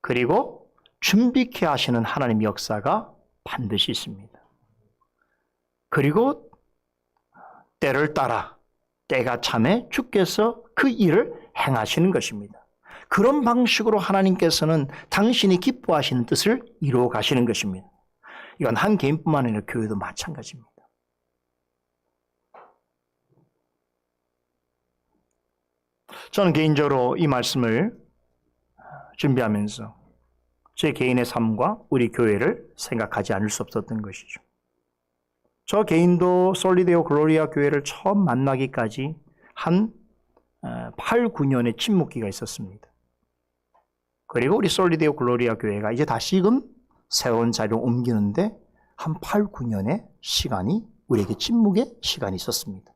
S1: 그리고 준비케 하시는 하나님의 역사가 반드시 있습니다. 그리고 때를 따라 때가 참에 주께서 그 일을 행하시는 것입니다. 그런 방식으로 하나님께서는 당신이 기뻐하시는 뜻을 이루어 가시는 것입니다. 이건 한 개인뿐만 아니라 교회도 마찬가지입니다. 저는 개인적으로 이 말씀을 준비하면서 제 개인의 삶과 우리 교회를 생각하지 않을 수 없었던 것이죠. 저 개인도 솔리데오 글로리아 교회를 처음 만나기까지 한 8, 9년의 침묵기가 있었습니다. 그리고 우리 솔리데오 글로리아 교회가 이제 다시금 새로운 자리로 옮기는데 한 8, 9년의 시간이 우리에게 침묵의 시간이 있었습니다.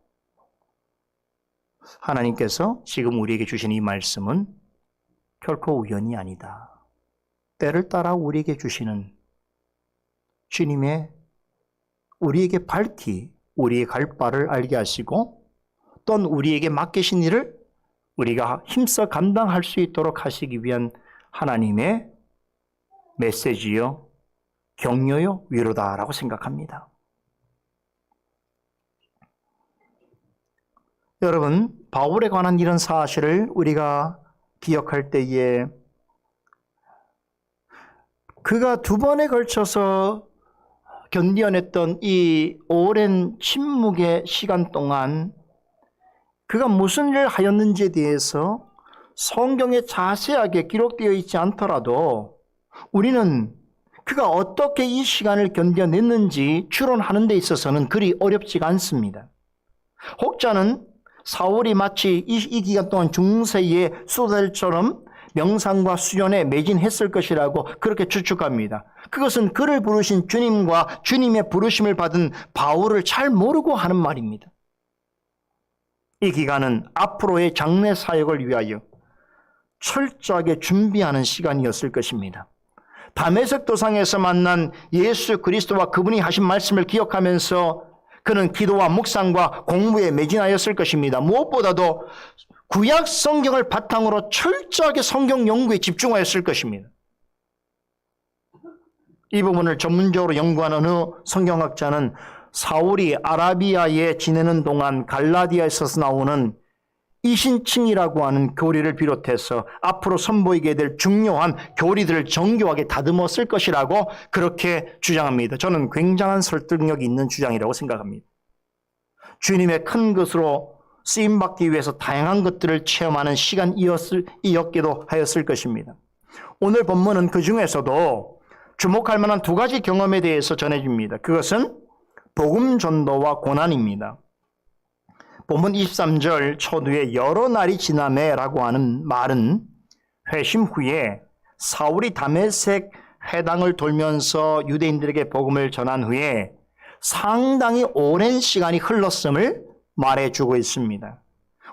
S1: 하나님께서 지금 우리에게 주신 이 말씀은 결코 우연이 아니다. 때를 따라 우리에게 주시는 주님의 우리에게 밝히 우리의 갈 바를 알게 하시고 또는 우리에게 맡기신 일을 우리가 힘써 감당할 수 있도록 하시기 위한 하나님의 메시지요, 격려요, 위로다라고 생각합니다. 여러분, 바울에 관한 이런 사실을 우리가 기억할 때에 그가 두 번에 걸쳐서 견뎌냈던 이 오랜 침묵의 시간 동안 그가 무슨 일을 하였는지에 대해서 성경에 자세하게 기록되어 있지 않더라도 우리는 그가 어떻게 이 시간을 견뎌냈는지 추론하는 데 있어서는 그리 어렵지가 않습니다. 혹자는 사울이 마치 이 기간 동안 중세의 수달처럼 명상과 수련에 매진했을 것이라고 그렇게 추측합니다. 그것은 그를 부르신 주님과 주님의 부르심을 받은 바울을 잘 모르고 하는 말입니다. 이 기간은 앞으로의 장래 사역을 위하여 철저하게 준비하는 시간이었을 것입니다. 다메섹 도상에서 만난 예수 그리스도와 그분이 하신 말씀을 기억하면서 그는 기도와 묵상과 공부에 매진하였을 것입니다. 무엇보다도 구약 성경을 바탕으로 철저하게 성경 연구에 집중하였을 것입니다. 이 부분을 전문적으로 연구한 어느 성경학자는 사울이 아라비아에 지내는 동안 갈라디아에서 나오는 이신칭이라고 하는 교리를 비롯해서 앞으로 선보이게 될 중요한 교리들을 정교하게 다듬었을 것이라고 그렇게 주장합니다. 저는 굉장한 설득력이 있는 주장이라고 생각합니다. 주님의 큰 것으로 쓰임받기 위해서 다양한 것들을 체험하는 시간이었기도 하였을 것입니다. 오늘 본문은 그 중에서도 주목할 만한 두 가지 경험에 대해서 전해줍니다. 그것은 복음 전도와 고난입니다. 본문 23절 초두에 여러 날이 지나매라고 하는 말은 회심 후에 사울이 다메섹 회당을 돌면서 유대인들에게 복음을 전한 후에 상당히 오랜 시간이 흘렀음을 말해주고 있습니다.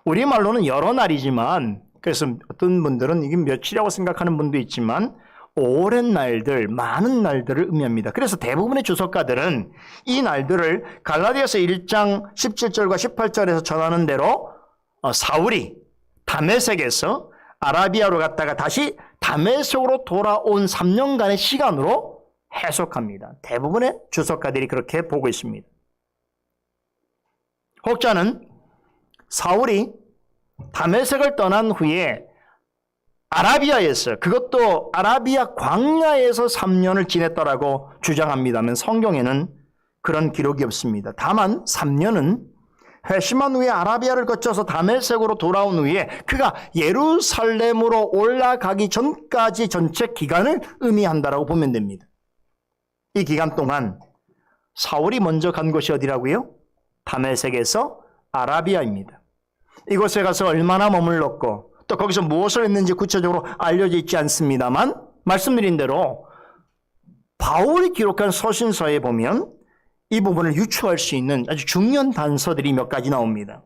S1: 우리말로는 여러 날이지만 그래서 어떤 분들은 이게 며칠이라고 생각하는 분도 있지만 오랜 날들, 많은 날들을 의미합니다. 그래서 대부분의 주석가들은 이 날들을 갈라디아서 1장 17절과 18절에서 전하는 대로 사울이 다메섹에서 아라비아로 갔다가 다시 다메섹으로 돌아온 3년간의 시간으로 해석합니다. 대부분의 주석가들이 그렇게 보고 있습니다. 혹자는 사울이 다메섹을 떠난 후에 아라비아에서 그것도 아라비아 광야에서 3년을 지냈다라고 주장합니다만 성경에는 그런 기록이 없습니다. 다만 3년은 회심한 후에 아라비아를 거쳐서 다메섹으로 돌아온 후에 그가 예루살렘으로 올라가기 전까지 전체 기간을 의미한다라고 보면 됩니다. 이 기간 동안 사울이 먼저 간 곳이 어디라고요? 다메섹에서 아라비아입니다. 이곳에 가서 얼마나 머물렀고 또 거기서 무엇을 했는지 구체적으로 알려져 있지 않습니다만 말씀드린 대로 바울이 기록한 서신서에 보면 이 부분을 유추할 수 있는 아주 중요한 단서들이 몇 가지 나옵니다.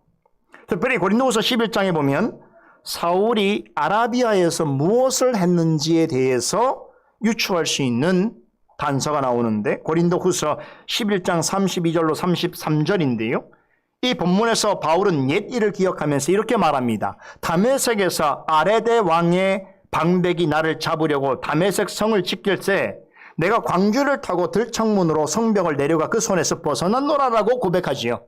S1: 특별히 고린도후서 11장에 보면 사울이 아라비아에서 무엇을 했는지에 대해서 유추할 수 있는 단서가 나오는데 고린도후서 11장 32절로 33절인데요. 이 본문에서 바울은 옛 일을 기억하면서 이렇게 말합니다. 다메섹에서 아레데 왕의 방백이 나를 잡으려고 다메섹 성을 지킬새 내가 광주를 타고 들창문으로 성벽을 내려가 그 손에서 벗어났노라라고 고백하지요.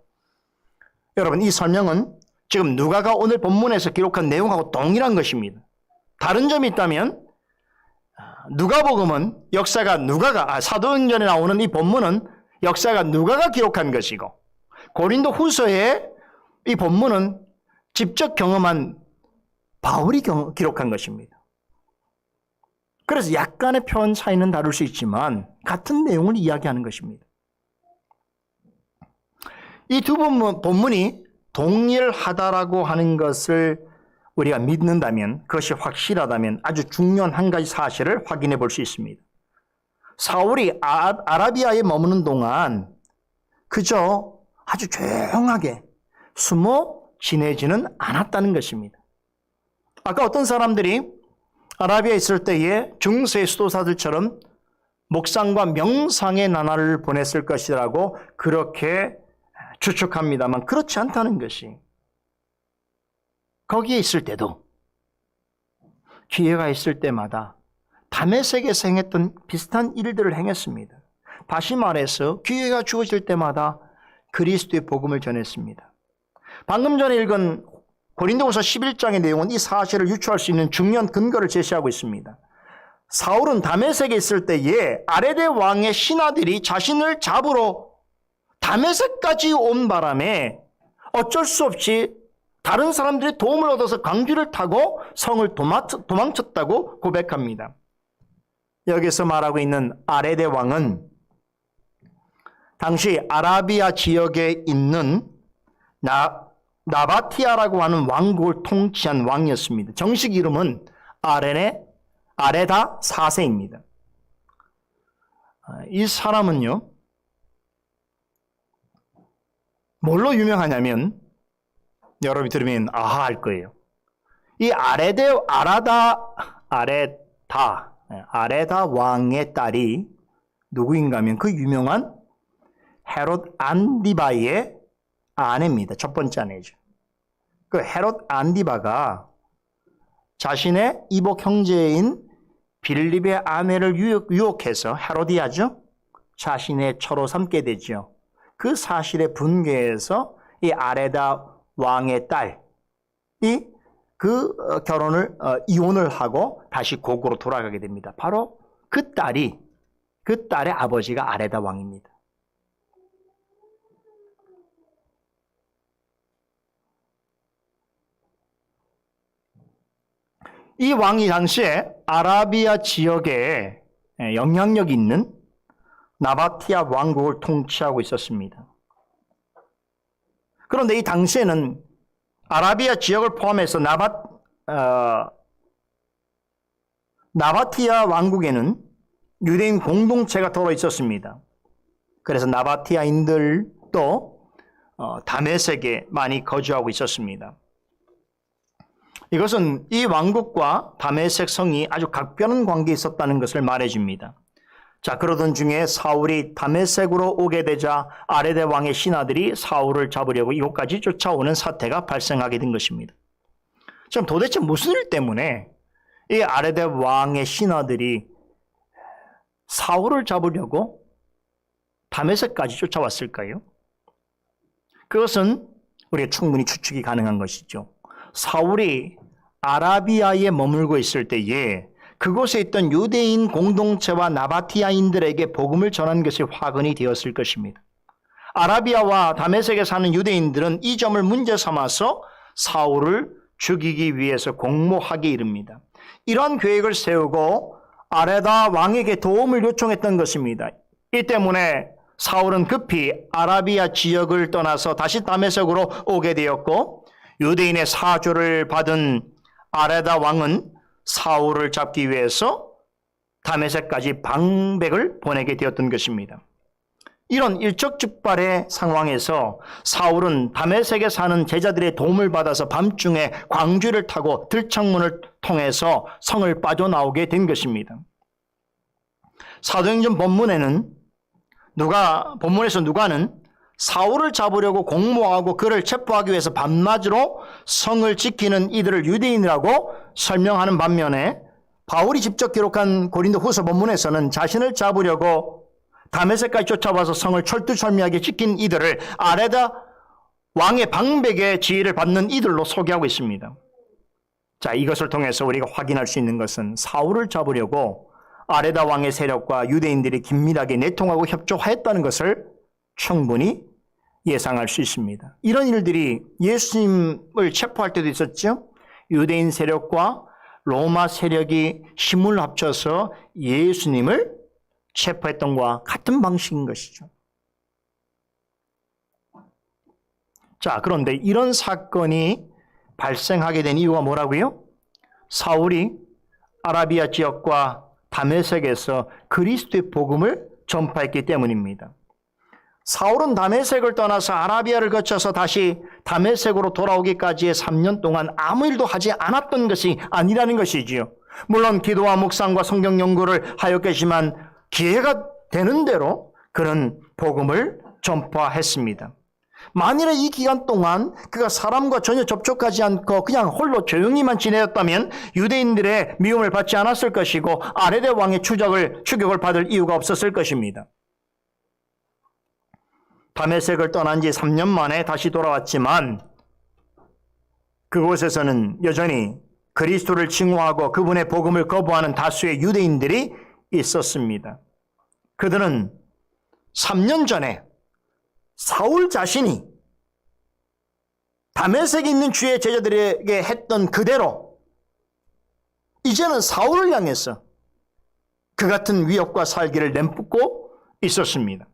S1: 여러분, 이 설명은 지금 누가가 오늘 본문에서 기록한 내용하고 동일한 것입니다. 다른 점이 있다면 누가복음은 사도행전에 나오는 이 본문은 역사가 누가가 기록한 것이고 고린도 후서에 이 본문은 직접 경험한 바울이 기록한 것입니다. 그래서 약간의 표현 차이는 다를 수 있지만 같은 내용을 이야기하는 것입니다. 이 두 본문이 동일하다라고 하는 것을 우리가 믿는다면, 그것이 확실하다면 아주 중요한 한 가지 사실을 확인해 볼 수 있습니다. 사울이 아라비아에 머무는 동안 그저 아주 조용하게 숨어 지내지는 않았다는 것입니다. 아까 어떤 사람들이 아라비아에 있을 때에 중세 수도사들처럼 묵상과 명상의 나날을 보냈을 것이라고 그렇게 추측합니다만 그렇지 않다는 것이, 거기에 있을 때도 기회가 있을 때마다 다메섹에서 행했던 비슷한 일들을 행했습니다. 다시 말해서 기회가 주어질 때마다 그리스도의 복음을 전했습니다. 방금 전에 읽은 고린도후서 11장의 내용은 이 사실을 유추할 수 있는 중요한 근거를 제시하고 있습니다. 사울은 다메섹에 있을 때에 아레데 왕의 신하들이 자신을 잡으러 다메섹까지 온 바람에 어쩔 수 없이 다른 사람들의 도움을 얻어서 광주를 타고 성을 도망쳤다고 고백합니다. 여기서 말하고 있는 아레데 왕은 당시 아라비아 지역에 있는 나바티아라고 하는 왕국을 통치한 왕이었습니다. 정식 이름은 아레다 4세입니다. 이 사람은요, 뭘로 유명하냐면 여러분이 들으면 아하 할 거예요. 이 아레다 왕의 딸이 누구인가 하면 그 유명한 헤롯 안디바의 아내입니다. 첫 번째 아내죠. 그 헤롯 안디바가 자신의 이복 형제인 빌립의 아내를 유혹해서 헤로디아죠. 자신의 처로 삼게 되죠. 그 사실에 분개해서 이 아레다 왕의 딸이 그 결혼을 이혼을 하고 다시 고국으로 돌아가게 됩니다. 바로 그 딸의 아버지가 아레다 왕입니다. 이 왕이 당시에 아라비아 지역에 영향력이 있는 나바티아 왕국을 통치하고 있었습니다. 그런데 이 당시에는 아라비아 지역을 포함해서 나바티아 왕국에는 유대인 공동체가 더러 있었습니다. 그래서 나바티아인들도 다메섹에 많이 거주하고 있었습니다. 이것은 이 왕국과 다메섹 성이 아주 각별한 관계에 있었다는 것을 말해줍니다. 자, 그러던 중에 사울이 다메섹으로 오게 되자 아레데 왕의 신하들이 사울을 잡으려고 이곳까지 쫓아오는 사태가 발생하게 된 것입니다. 지금 도대체 무슨 일 때문에 이 아레데 왕의 신하들이 사울을 잡으려고 다메섹까지 쫓아왔을까요? 그것은 우리가 충분히 추측이 가능한 것이죠. 사울이 아라비아에 머물고 있을 때에 그곳에 있던 유대인 공동체와 나바티아인들에게 복음을 전한 것이 화근이 되었을 것입니다. 아라비아와 다메섹에 사는 유대인들은 이 점을 문제 삼아서 사울을 죽이기 위해서 공모하기 이릅니다. 이런 계획을 세우고 아레다 왕에게 도움을 요청했던 것입니다. 이 때문에 사울은 급히 아라비아 지역을 떠나서 다시 다메섹으로 오게 되었고, 유대인의 사주를 받은 아레다 왕은 사울을 잡기 위해서 다메섹까지 방백을 보내게 되었던 것입니다. 이런 일촉즉발의 상황에서 사울은 다메섹에 사는 제자들의 도움을 받아서 밤중에 광주를 타고 들창문을 통해서 성을 빠져나오게 된 것입니다. 사도행전 본문에서 누가는 사울을 잡으려고 공모하고 그를 체포하기 위해서 밤낮으로 성을 지키는 이들을 유대인이라고 설명하는 반면에, 바울이 직접 기록한 고린도 후서 본문에서는 자신을 잡으려고 다메섹까지 쫓아와서 성을 철두철미하게 지킨 이들을 아레다 왕의 방백의 지휘를 받는 이들로 소개하고 있습니다. 자, 이것을 통해서 우리가 확인할 수 있는 것은 사울을 잡으려고 아레다 왕의 세력과 유대인들이 긴밀하게 내통하고 협조하였다는 것을 충분히 예상할 수 있습니다. 이런 일들이 예수님을 체포할 때도 있었죠. 유대인 세력과 로마 세력이 힘을 합쳐서 예수님을 체포했던 것과 같은 방식인 것이죠. 자, 그런데 이런 사건이 발생하게 된 이유가 뭐라고요? 사울이 아라비아 지역과 다메섹에서 그리스도의 복음을 전파했기 때문입니다. 사울은 다메섹을 떠나서 아라비아를 거쳐서 다시 다메섹으로 돌아오기까지의 3년 동안 아무 일도 하지 않았던 것이 아니라는 것이지요. 물론 기도와 묵상과 성경 연구를 하였겠지만 기회가 되는 대로 그런 복음을 전파했습니다. 만일에 이 기간 동안 그가 사람과 전혀 접촉하지 않고 그냥 홀로 조용히만 지내었다면 유대인들의 미움을 받지 않았을 것이고 아레데 왕의 추격을 받을 이유가 없었을 것입니다. 다메섹을 떠난 지 3년 만에 다시 돌아왔지만 그곳에서는 여전히 그리스도를 증오하고 그분의 복음을 거부하는 다수의 유대인들이 있었습니다. 그들은 3년 전에 사울 자신이 다메섹에 있는 주의 제자들에게 했던 그대로 이제는 사울을 향해서 그 같은 위협과 살기를 내뿜고 있었습니다.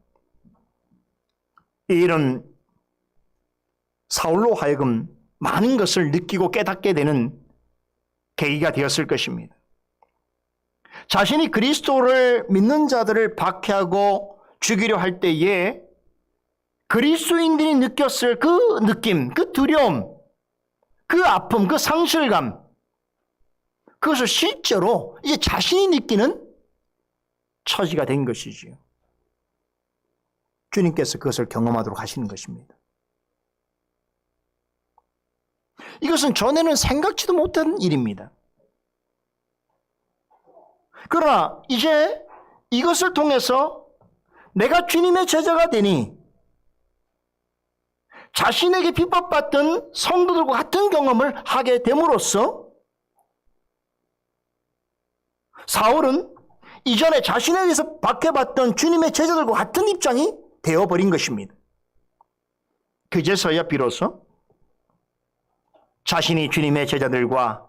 S1: 이 일은 사울로 하여금 많은 것을 느끼고 깨닫게 되는 계기가 되었을 것입니다. 자신이 그리스도를 믿는 자들을 박해하고 죽이려 할 때에 그리스도인들이 느꼈을 그 느낌, 그 두려움, 그 아픔, 그 상실감, 그것을 실제로 이제 자신이 느끼는 처지가 된 것이지요. 주님께서 그것을 경험하도록 하시는 것입니다. 이것은 전에는 생각지도 못한 일입니다. 그러나 이제 이것을 통해서 내가 주님의 제자가 되니 자신에게 비법받던 성도들과 같은 경험을 하게 됨으로써 사울은 이전에 자신에 의해서 박해받던 주님의 제자들과 같은 입장이 되어버린 것입니다. 그제서야 비로소 자신이 주님의 제자들과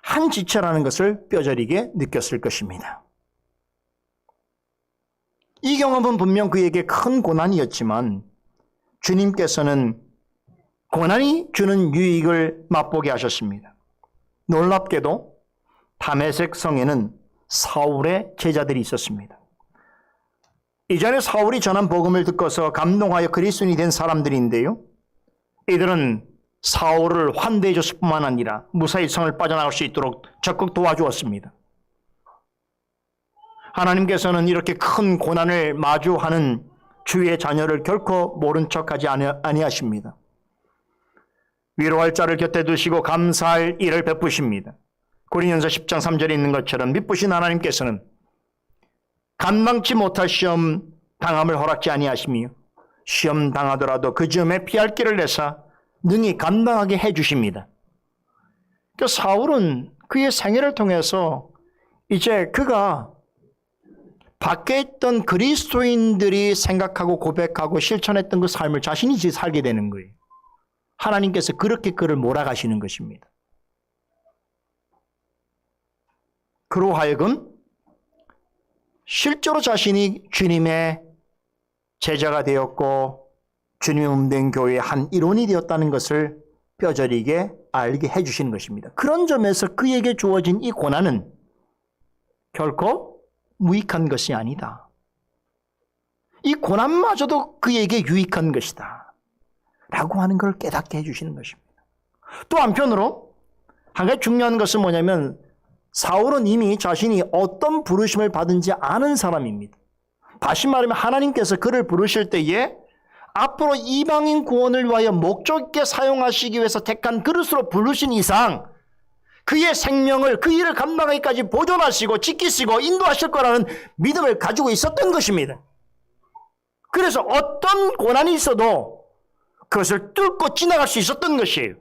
S1: 한 지체라는 것을 뼈저리게 느꼈을 것입니다. 이 경험은 분명 그에게 큰 고난이었지만 주님께서는 고난이 주는 유익을 맛보게 하셨습니다. 놀랍게도 다메섹 성에는 사울의 제자들이 있었습니다. 이전에 사울이 전한 복음을 듣고서 감동하여 그리스도인이 된 사람들인데요. 이들은 사울을 환대해 줬을 뿐만 아니라 무사히 성을 빠져나갈 수 있도록 적극 도와주었습니다. 하나님께서는 이렇게 큰 고난을 마주하는 주의 자녀를 결코 모른 척하지 아니하십니다. 위로할 자를 곁에 두시고 감사할 일을 베푸십니다. 고린도전서 10장 3절에 있는 것처럼 미쁘신 하나님께서는 감당치 못할 시험 당함을 허락지 아니하시며 시험 당하더라도 그 즈음에 피할 길을 내사 능히 감당하게 해주십니다. 그 사울은 그의 생애를 통해서 이제 그가 밖에 있던 그리스도인들이 생각하고 고백하고 실천했던 그 삶을 자신이 살게 되는 거예요. 하나님께서 그렇게 그를 몰아가시는 것입니다. 그로 하여금 실제로 자신이 주님의 제자가 되었고 주님의 몸된 교회의 한 일원이 되었다는 것을 뼈저리게 알게 해주시는 것입니다. 그런 점에서 그에게 주어진 이 고난은 결코 무익한 것이 아니다. 이 고난마저도 그에게 유익한 것이다 라고 하는 걸 깨닫게 해주시는 것입니다. 또 한편으로 한 가지 중요한 것은 뭐냐면 사울은 이미 자신이 어떤 부르심을 받은지 아는 사람입니다. 다시 말하면 하나님께서 그를 부르실 때에 앞으로 이방인 구원을 위하여 목적 있게 사용하시기 위해서 택한 그릇으로 부르신 이상 그의 생명을 그 일을 감당하기까지 보존하시고 지키시고 인도하실 거라는 믿음을 가지고 있었던 것입니다. 그래서 어떤 고난이 있어도 그것을 뚫고 지나갈 수 있었던 것이에요.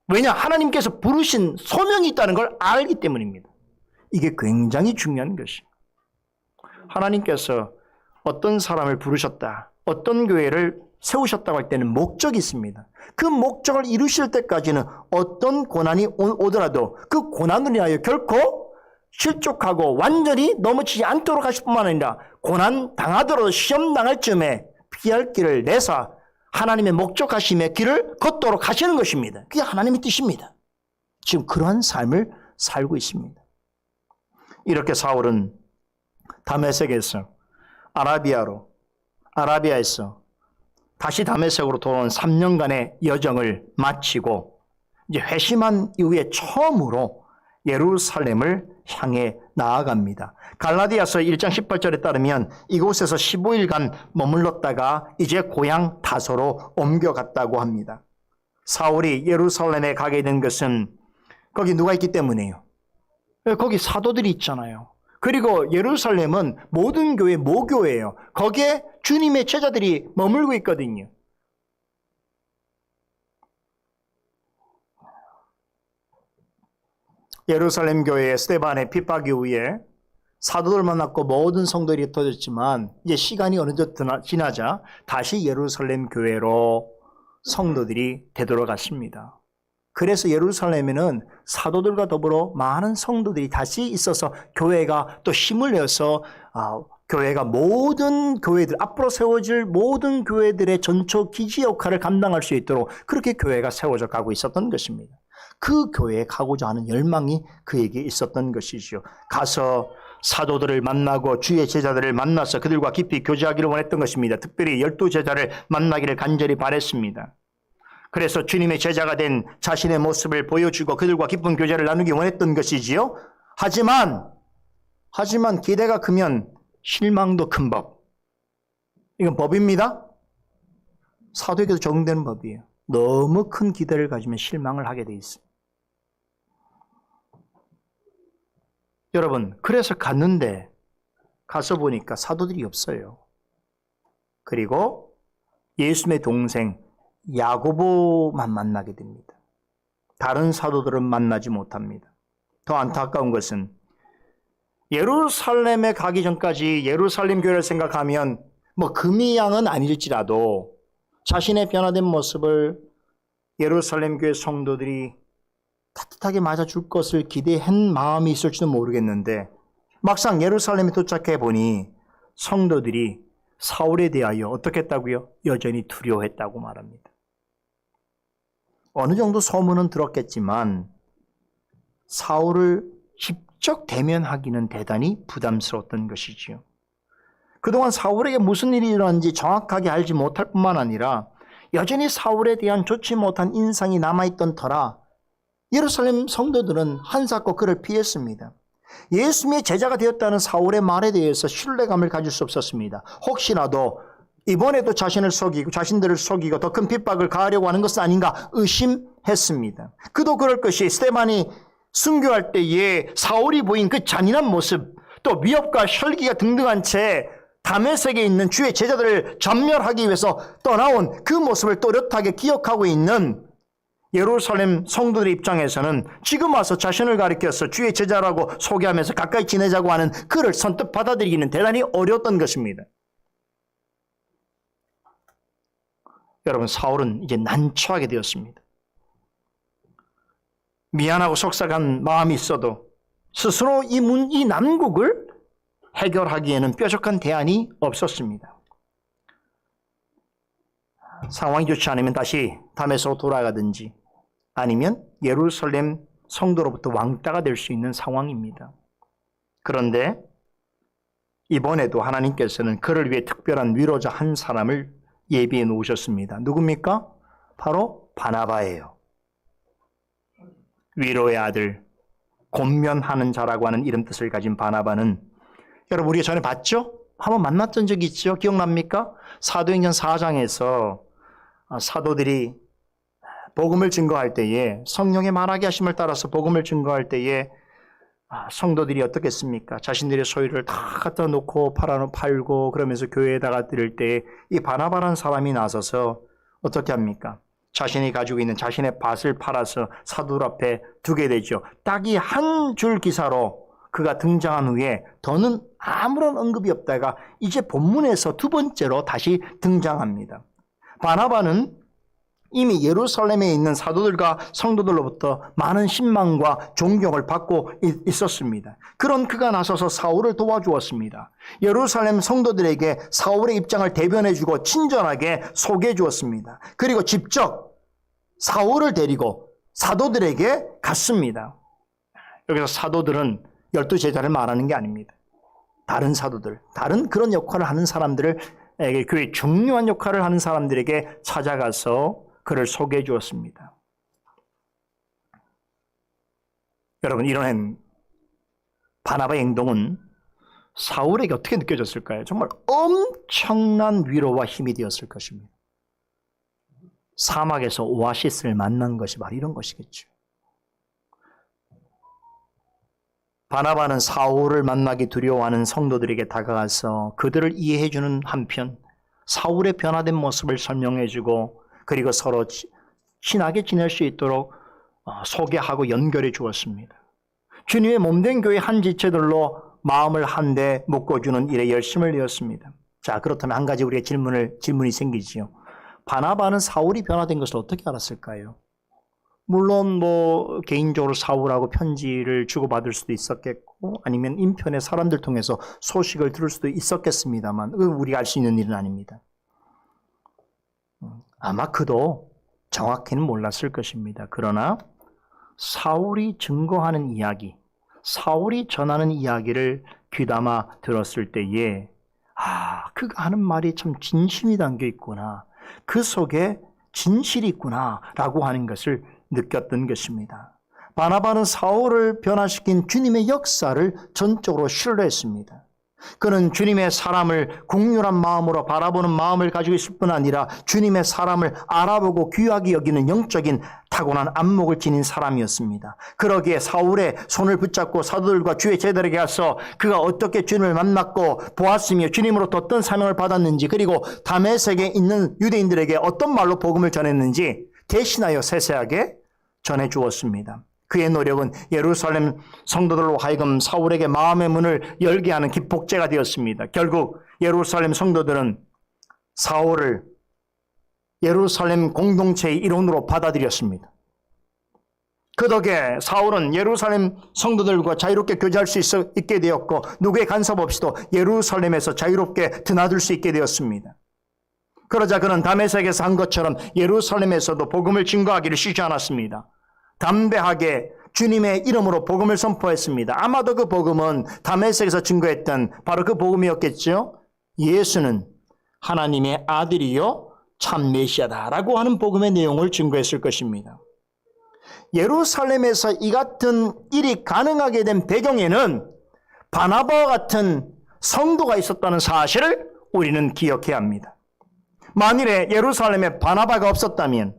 S1: 왜냐? 하나님께서 부르신 소명이 있다는 걸 알기 때문입니다. 이게 굉장히 중요한 것이에요. 하나님께서 어떤 사람을 부르셨다, 어떤 교회를 세우셨다고 할 때는 목적이 있습니다. 그 목적을 이루실 때까지는 어떤 고난이 오더라도 그 고난을 위하여 결코 실족하고 완전히 넘어지지 않도록 하실 뿐만 아니라 고난 당하더라도 시험 당할 즈음에 피할 길을 내사 하나님의 목적하심의 길을 걷도록 하시는 것입니다. 그게 하나님의 뜻입니다. 지금 그러한 삶을 살고 있습니다. 이렇게 사울은 다메섹에서 아라비아에서 다시 다메섹으로 돌아온 3년간의 여정을 마치고 이제 회심한 이후에 처음으로 예루살렘을 향해 나아갑니다. 갈라디아서 1장 18절에 따르면 이곳에서 15일간 머물렀다가 이제 고향 다소로 옮겨갔다고 합니다. 사울이 예루살렘에 가게 된 것은 거기 누가 있기 때문이에요. 거기 사도들이 있잖아요. 그리고 예루살렘은 모든 교회 모교예요. 거기에 주님의 제자들이 머물고 있거든요. 예루살렘 교회의 스데반의 핍박 이후에 사도들 만났고 모든 성도들이 터졌지만 이제 시간이 어느 정도 지나자 다시 예루살렘 교회로 성도들이 되돌아갔습니다. 그래서 예루살렘에는 사도들과 더불어 많은 성도들이 다시 있어서 교회가 또 힘을 내서 교회가 모든 교회들, 앞으로 세워질 모든 교회들의 전초 기지 역할을 감당할 수 있도록 그렇게 교회가 세워져 가고 있었던 것입니다. 그 교회에 가고자 하는 열망이 그에게 있었던 것이죠. 가서 사도들을 만나고 주의 제자들을 만나서 그들과 깊이 교제하기를 원했던 것입니다. 특별히 12제자를 만나기를 간절히 바랬습니다. 그래서 주님의 제자가 된 자신의 모습을 보여주고 그들과 깊은 교제를 나누기 원했던 것이지요. 하지만 기대가 크면 실망도 큰 법. 이건 법입니다. 사도에게도 적용되는 법이에요. 너무 큰 기대를 가지면 실망을 하게 돼 있어요. 여러분, 그래서 갔는데 가서 보니까 사도들이 없어요. 그리고 예수님의 동생 야고보만 만나게 됩니다. 다른 사도들은 만나지 못합니다. 더 안타까운 것은 예루살렘에 가기 전까지 예루살렘 교회를 생각하면 금이 양은 아닐지라도 자신의 변화된 모습을 예루살렘 교회 성도들이 따뜻하게 맞아줄 것을 기대한 마음이 있을지도 모르겠는데 막상 예루살렘에 도착해 보니 성도들이 사울에 대하여 어떻게 했다고요? 여전히 두려워했다고 말합니다. 어느 정도 소문은 들었겠지만 사울을 직접 대면하기는 대단히 부담스러웠던 것이지요. 그동안 사울에게 무슨 일이 일어났는지 정확하게 알지 못할 뿐만 아니라 여전히 사울에 대한 좋지 못한 인상이 남아있던 터라 예루살렘 성도들은 한사코 그를 피했습니다. 예수님의 제자가 되었다는 사울의 말에 대해서 신뢰감을 가질 수 없었습니다. 혹시라도 이번에도 자신들을 속이고 더 큰 핍박을 가하려고 하는 것은 아닌가 의심했습니다. 그도 그럴 것이 스데반이 순교할 때에 사울이 보인 그 잔인한 모습, 또 위협과 혈기가 등등한 채 다메섹에 있는 주의 제자들을 전멸하기 위해서 떠나온 그 모습을 또렷하게 기억하고 있는 예루살렘 성도들 입장에서는 지금 와서 자신을 가리켜서 주의 제자라고 소개하면서 가까이 지내자고 하는 그를 선뜻 받아들이기는 대단히 어려웠던 것입니다. 여러분, 사울은 이제 난처하게 되었습니다. 미안하고 속상한 마음이 있어도 스스로 이 난국을 해결하기에는 뾰족한 대안이 없었습니다. 상황이 좋지 않으면 다시 다메섹으로 돌아가든지 아니면 예루살렘 성도로부터 왕따가 될 수 있는 상황입니다. 그런데 이번에도 하나님께서는 그를 위해 특별한 위로자 한 사람을 예비해 놓으셨습니다. 누굽니까? 바로 바나바예요. 위로의 아들, 권면하는 자라고 하는 이름 뜻을 가진 바나바는 여러분 우리가 전에 봤죠? 한번 만났던 적이 있죠? 기억납니까? 사도행전 4장에서 사도들이 복음을 증거할 때에 성령의 말하게 하심을 따라서 복음을 증거할 때에 성도들이 어떻겠습니까? 자신들의 소유를 다 갖다 놓고 팔고 그러면서 교회에다가 드릴 때 이 바나바라는 사람이 나서서 어떻게 합니까? 자신이 가지고 있는 자신의 밭을 팔아서 사도들 앞에 두게 되죠. 딱 이 한 줄 기사로 그가 등장한 후에 더는 아무런 언급이 없다가 이제 본문에서 두 번째로 다시 등장합니다. 바나바는 이미 예루살렘에 있는 사도들과 성도들로부터 많은 신망과 존경을 받고 있었습니다. 그런 그가 나서서 사울을 도와주었습니다. 예루살렘 성도들에게 사울의 입장을 대변해주고 친절하게 소개해 주었습니다. 그리고 직접 사울을 데리고 사도들에게 갔습니다. 여기서 사도들은 12제자를 말하는 게 아닙니다. 다른 사도들, 다른 그런 역할을 하는 사람들에게, 교회 중요한 역할을 하는 사람들에게 찾아가서 그를 소개해 주었습니다. 여러분, 이런 바나바의 행동은 사울에게 어떻게 느껴졌을까요? 정말 엄청난 위로와 힘이 되었을 것입니다. 사막에서 오아시스를 만난 것이 바로 이런 것이겠죠. 바나바는 사울을 만나기 두려워하는 성도들에게 다가가서 그들을 이해해 주는 한편 사울의 변화된 모습을 설명해 주고 그리고 서로 친하게 지낼 수 있도록 소개하고 연결해 주었습니다. 주님의 몸된 교회 한 지체들로 마음을 한데 묶어주는 일에 열심을 내었습니다. 자, 그렇다면 한 가지 우리의 질문이 생기지요. 바나바는 사울이 변화된 것을 어떻게 알았을까요? 물론 개인적으로 사울하고 편지를 주고받을 수도 있었겠고 아니면 인편의 사람들 통해서 소식을 들을 수도 있었겠습니다만 우리가 알 수 있는 일은 아닙니다. 아마 그도 정확히는 몰랐을 것입니다. 그러나 사울이 증거하는 이야기, 사울이 전하는 이야기를 귀담아 들었을 때에 그가 하는 말이 참 진심이 담겨 있구나. 그 속에 진실이 있구나 라고 하는 것을 느꼈던 것입니다. 바나바는 사울을 변화시킨 주님의 역사를 전적으로 신뢰했습니다. 그는 주님의 사람을 국률한 마음으로 바라보는 마음을 가지고 있을 뿐 아니라 주님의 사람을 알아보고 귀하게 여기는 영적인 타고난 안목을 지닌 사람이었습니다. 그러기에 사울의 손을 붙잡고 사도들과 주의 제자들에게 가서 그가 어떻게 주님을 만났고 보았으며 주님으로부터 어떤 사명을 받았는지 그리고 다메섹에 있는 유대인들에게 어떤 말로 복음을 전했는지 대신하여 세세하게 전해주었습니다. 그의 노력은 예루살렘 성도들로 하여금 사울에게 마음의 문을 열게 하는 기폭제가 되었습니다. 결국 예루살렘 성도들은 사울을 예루살렘 공동체의 일원으로 받아들였습니다. 그 덕에 사울은 예루살렘 성도들과 자유롭게 교제할 수 있게 되었고 누구의 간섭 없이도 예루살렘에서 자유롭게 드나들 수 있게 되었습니다. 그러자 그는 다메섹에서 한 것처럼 예루살렘에서도 복음을 증거하기를 쉬지 않았습니다. 담대하게 주님의 이름으로 복음을 선포했습니다. 아마도 그 복음은 다메섹에서 증거했던 바로 그 복음이었겠죠. 예수는 하나님의 아들이요 참 메시아다라고 하는 복음의 내용을 증거했을 것입니다. 예루살렘에서 이 같은 일이 가능하게 된 배경에는 바나바와 같은 성도가 있었다는 사실을 우리는 기억해야 합니다. 만일에 예루살렘에 바나바가 없었다면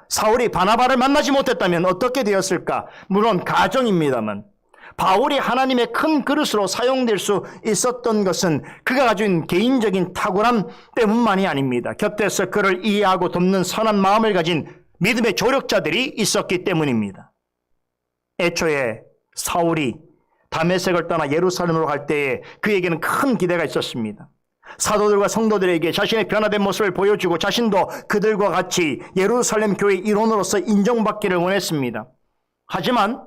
S1: 사울이 바나바를 만나지 못했다면 어떻게 되었을까? 물론 가정입니다만 바울이 하나님의 큰 그릇으로 사용될 수 있었던 것은 그가 가진 개인적인 탁월함 때문만이 아닙니다. 곁에서 그를 이해하고 돕는 선한 마음을 가진 믿음의 조력자들이 있었기 때문입니다. 애초에 사울이 다메섹을 떠나 예루살렘으로 갈 때에 그에게는 큰 기대가 있었습니다. 사도들과 성도들에게 자신의 변화된 모습을 보여주고 자신도 그들과 같이 예루살렘 교회의 일원으로서 인정받기를 원했습니다. 하지만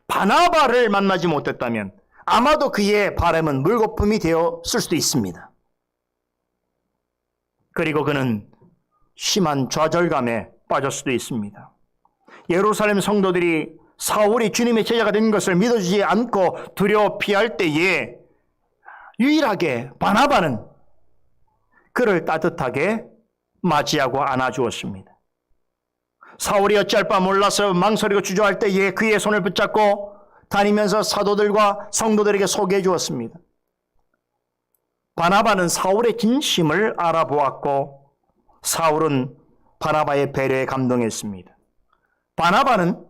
S1: 바나바를 만나지 못했다면 아마도 그의 바람은 물거품이 되었을 수도 있습니다. 그리고 그는 심한 좌절감에 빠질 수도 있습니다. 예루살렘 성도들이 사울이 주님의 제자가 된 것을 믿어주지 않고 두려워 피할 때에 유일하게 바나바는 그를 따뜻하게 맞이하고 안아주었습니다. 사울이 어찌할 바 몰라서 망설이고 주저할 때에 그의 손을 붙잡고 다니면서 사도들과 성도들에게 소개해 주었습니다. 바나바는 사울의 진심을 알아보았고 사울은 바나바의 배려에 감동했습니다. 바나바는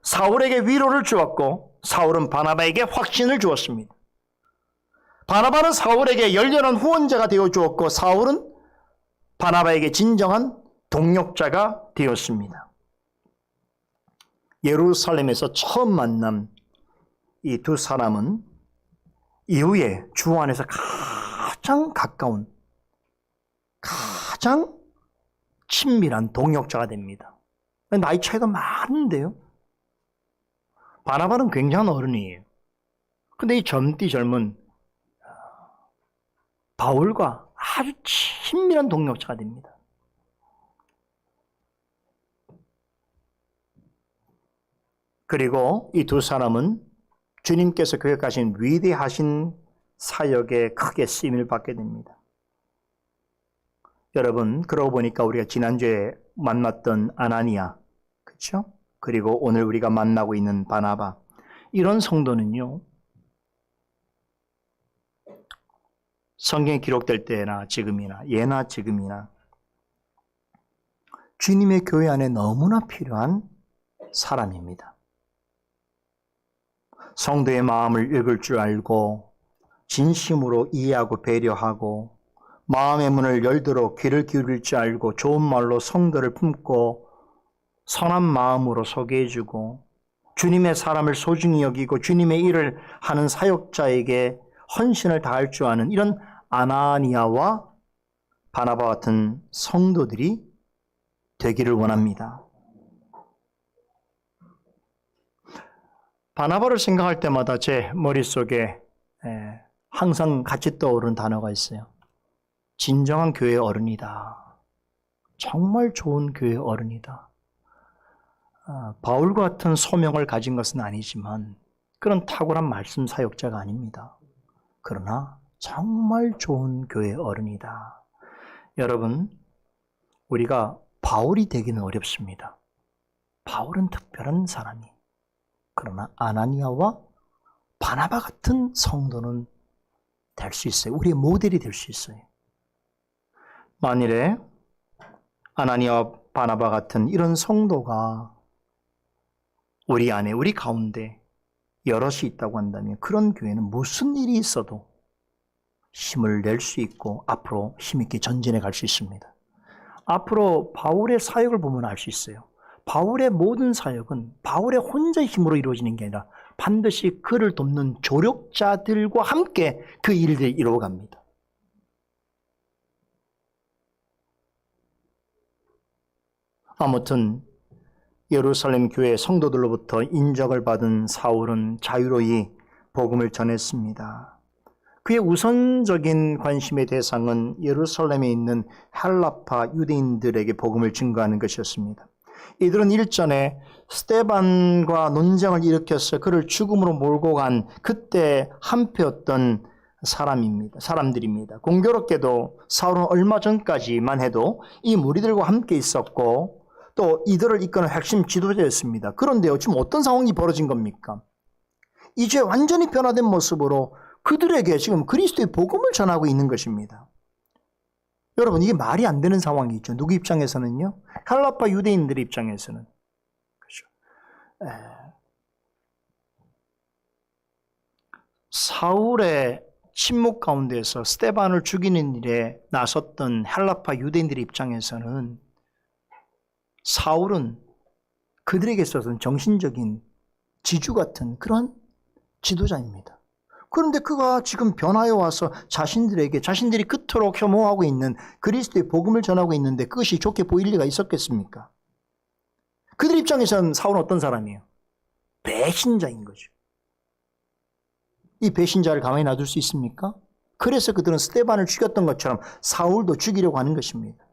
S1: 사울에게 위로를 주었고 사울은 바나바에게 확신을 주었습니다. 바나바는 사울에게 열렬한 후원자가 되어 주었고 사울은 바나바에게 진정한 동력자가 되었습니다. 예루살렘에서 처음 만난 이 두 사람은 이후에 주 안에서 가장 가까운, 가장 친밀한 동역자가 됩니다. 나이 차이가 많은데요. 바나바는 굉장한 어른이에요. 근데 이 젊은 바울과 아주 친밀한 동역자가 됩니다. 그리고 이 두 사람은 주님께서 그에게 가신 위대하신 사역에 크게 쓰임을 받게 됩니다. 여러분, 그러고 보니까 우리가 지난주에 만났던 아나니아, 그렇죠? 그리고 오늘 우리가 만나고 있는 바나바, 이런 성도는요, 성경에 기록될 때나 지금이나 예나 지금이나 주님의 교회 안에 너무나 필요한 사람입니다. 성도의 마음을 읽을 줄 알고 진심으로 이해하고 배려하고 마음의 문을 열도록 귀를 기울일 줄 알고 좋은 말로 성도를 품고 선한 마음으로 소개해주고 주님의 사람을 소중히 여기고 주님의 일을 하는 사역자에게 헌신을 다할 줄 아는 이런 아나니아와 바나바 같은 성도들이 되기를 원합니다. 바나바를 생각할 때마다 제 머릿속에 항상 같이 떠오르는 단어가 있어요. 진정한 교회 어른이다. 정말 좋은 교회 어른이다. 바울 같은 소명을 가진 것은 아니지만 그런 탁월한 말씀 사역자가 아닙니다. 그러나 정말 좋은 교회 어른이다. 여러분, 우리가 바울이 되기는 어렵습니다. 바울은 특별한 사람이. 그러나 아나니아와 바나바 같은 성도는 될 수 있어요. 우리의 모델이 될 수 있어요. 만일에 아나니아와 바나바 같은 이런 성도가 우리 안에, 우리 가운데 여럿이 있다고 한다면 그런 교회는 무슨 일이 있어도 힘을 낼 수 있고 앞으로 힘있게 전진해 갈 수 있습니다. 앞으로 바울의 사역을 보면 알 수 있어요. 바울의 모든 사역은 바울의 혼자의 힘으로 이루어지는 게 아니라 반드시 그를 돕는 조력자들과 함께 그 일들을 이루어갑니다. 아무튼 예루살렘 교회 성도들로부터 인정을 받은 사울은 자유로이 복음을 전했습니다. 그의 우선적인 관심의 대상은 예루살렘에 있는 헬라파 유대인들에게 복음을 증거하는 것이었습니다. 이들은 일전에 스데반과 논쟁을 일으켜서 그를 죽음으로 몰고 간 그때 한패였던 사람들입니다. 공교롭게도 사울은 얼마 전까지만 해도 이 무리들과 함께 있었고 또 이들을 이끄는 핵심 지도자였습니다. 그런데요, 지금 어떤 상황이 벌어진 겁니까? 이제 완전히 변화된 모습으로 그들에게 지금 그리스도의 복음을 전하고 있는 것입니다. 여러분, 이게 말이 안 되는 상황이죠. 누구 입장에서는요? 헬라파 유대인들 입장에서는. 그렇죠. 사울의 침묵 가운데서 스데반을 죽이는 일에 나섰던 헬라파 유대인들 입장에서는
S2: 사울은 그들에게 있어서는 정신적인 지주 같은 그런 지도자입니다. 그런데 그가 지금 변화해 와서 자신들이 그토록 혐오하고 있는 그리스도의 복음을 전하고 있는데 그것이 좋게 보일 리가 있었겠습니까? 그들 입장에서는 사울은 어떤 사람이에요? 배신자인 거죠. 이 배신자를 가만히 놔둘 수 있습니까? 그래서 그들은 스데반을 죽였던 것처럼 사울도 죽이려고 하는 것입니다.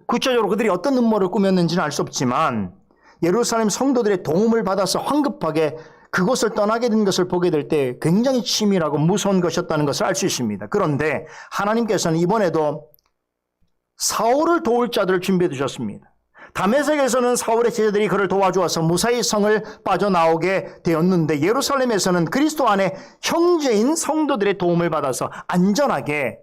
S2: 구체적으로 그들이 어떤 음모를 꾸몄는지는 알 수 없지만 예루살렘 성도들의 도움을 받아서 황급하게 그곳을 떠나게 된 것을 보게 될 때 굉장히 치밀하고 무서운 것이었다는 것을 알 수 있습니다. 그런데 하나님께서는 이번에도 사울을 도울 자들을 준비해 두셨습니다. 다메섹에서는 사울의 제자들이 그를 도와주어서 무사히 성을 빠져나오게 되었는데 예루살렘에서는 그리스도 안에 형제인 성도들의 도움을 받아서 안전하게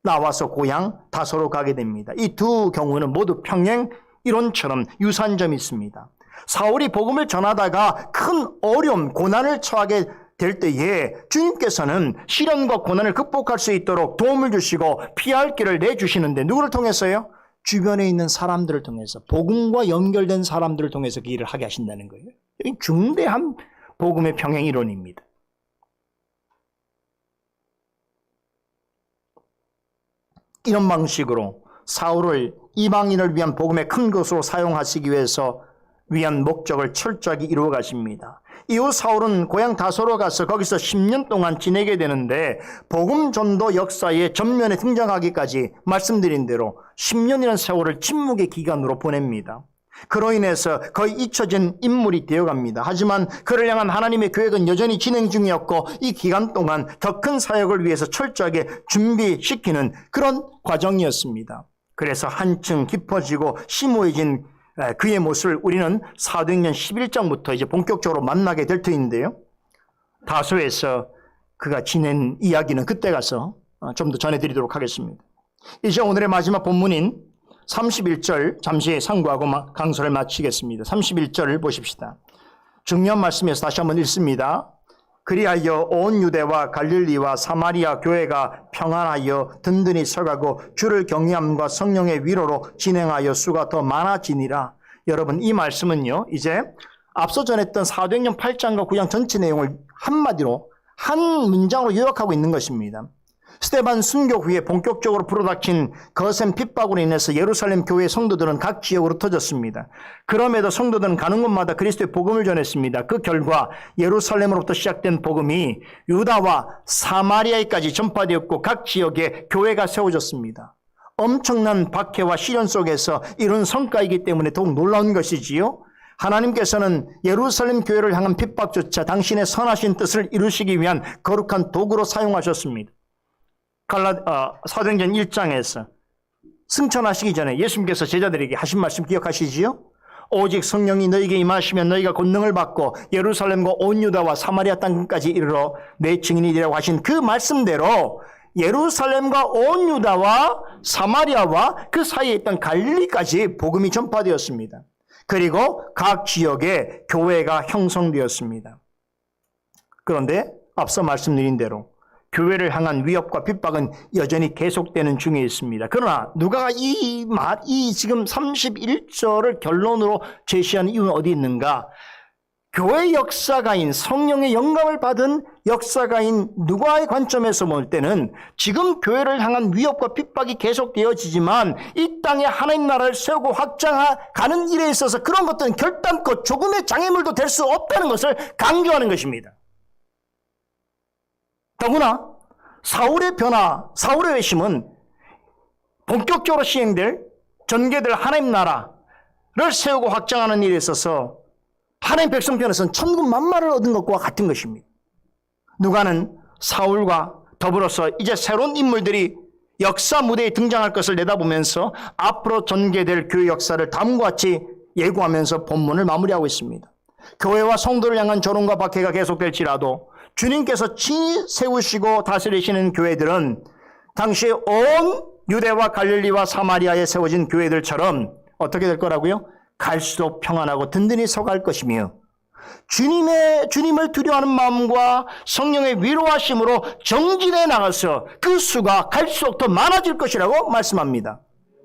S2: 나와서 고향 다소로 가게 됩니다. 이 두 경우는 모두 평행 이론처럼 유사한 점이 있습니다. 사울이 복음을 전하다가 큰 어려움, 고난을 처하게 될 때에 주님께서는 시련과 고난을 극복할 수 있도록 도움을 주시고 피할 길을 내주시는데 누구를 통해서요? 주변에 있는 사람들을 통해서, 복음과 연결된 사람들을 통해서 그 일을 하게 하신다는 거예요. 이 중대한 복음의 평행 이론입니다. 이런 방식으로 사울을 이방인을 위한 복음의 큰 것으로 사용하시기 위해서 위한 목적을 철저하게 이루어 가십니다. 이후 사울은 고향 다소로 가서 거기서 10년 동안 지내게 되는데 복음 전도 역사의 전면에 등장하기까지 말씀드린 대로 10년이라는 세월을 침묵의 기간으로 보냅니다. 그로 인해서 거의 잊혀진 인물이 되어갑니다. 하지만 그를 향한 하나님의 계획은 여전히 진행 중이었고 이 기간 동안 더 큰 사역을 위해서 철저하게 준비시키는 그런 과정이었습니다. 그래서 한층 깊어지고 심오해진 그의 모습을 우리는 사도행전 11장부터 이제 본격적으로 만나게 될 터인데요. 다소에서 그가 지낸 이야기는 그때 가서 좀 더 전해드리도록 하겠습니다. 이제 오늘의 마지막 본문인 31절 잠시 상고하고 강설을 마치겠습니다. 31절을 보십시다. 중요한 말씀에서 다시 한번 읽습니다. 그리하여 온 유대와 갈릴리와 사마리아 교회가 평안하여 든든히 서가고 주를 경외함과 성령의 위로로 진행하여 수가 더 많아지니라. 여러분 이 말씀은요 이제 앞서 전했던 사도행전 8장과 9장 전체 내용을 한마디로 한 문장으로 요약하고 있는 것입니다. 스데반 순교 후에 본격적으로 불어닥친 거센 핍박으로 인해서 예루살렘 교회의 성도들은 각 지역으로 터졌습니다. 그럼에도 성도들은 가는 곳마다 그리스도의 복음을 전했습니다. 그 결과 예루살렘으로부터 시작된 복음이 유다와 사마리아에까지 전파되었고 각 지역에 교회가 세워졌습니다. 엄청난 박해와 시련 속에서 이룬 성과이기 때문에 더욱 놀라운 것이지요. 하나님께서는 예루살렘 교회를 향한 핍박조차 당신의 선하신 뜻을 이루시기 위한 거룩한 도구로 사용하셨습니다. 사도행전 1장에서 승천하시기 전에 예수님께서 제자들에게 하신 말씀 기억하시지요? 오직 성령이 너희에게 임하시면 너희가 권능을 받고 예루살렘과 온 유다와 사마리아 땅까지 이르러 내 증인이 되라고 하신 그 말씀대로 예루살렘과 온 유다와 사마리아와 그 사이에 있던 갈릴리까지 복음이 전파되었습니다. 그리고 각 지역에 교회가 형성되었습니다. 그런데 앞서 말씀드린 대로 교회를 향한 위협과 핍박은 여전히 계속되는 중에 있습니다. 그러나 누가가 이 지금 31절을 결론으로 제시하는 이유는 어디 있는가? 교회 역사가인 성령의 영감을 받은 역사가인 누가의 관점에서 볼 때는 지금 교회를 향한 위협과 핍박이 계속되어지지만 이 땅에 하나님 나라를 세우고 확장하는 일에 있어서 그런 것들은 결단코 조금의 장애물도 될 수 없다는 것을 강조하는 것입니다. 더구나 사울의 변화, 사울의 회심은 본격적으로 시행될 전개될 하나님 나라를 세우고 확장하는 일에 있어서 하나님 백성 편에서는 천군만마를 얻은 것과 같은 것입니다. 누가는 사울과 더불어서 이제 새로운 인물들이 역사 무대에 등장할 것을 내다보면서 앞으로 전개될 교회 역사를 다음과 같이 예고하면서 본문을 마무리하고 있습니다. 교회와 성도를 향한 조롱과 박해가 계속될지라도 주님께서 친히 세우시고 다스리시는 교회들은 당시 온 유대와 갈릴리와 사마리아에 세워진 교회들처럼 어떻게 될 거라고요? 갈수록 평안하고 든든히 서갈 것이며 주님을 두려워하는 마음과 성령의 위로하심으로 정진해 나가서 그 수가 갈수록 더 많아질 것이라고 말씀합니다.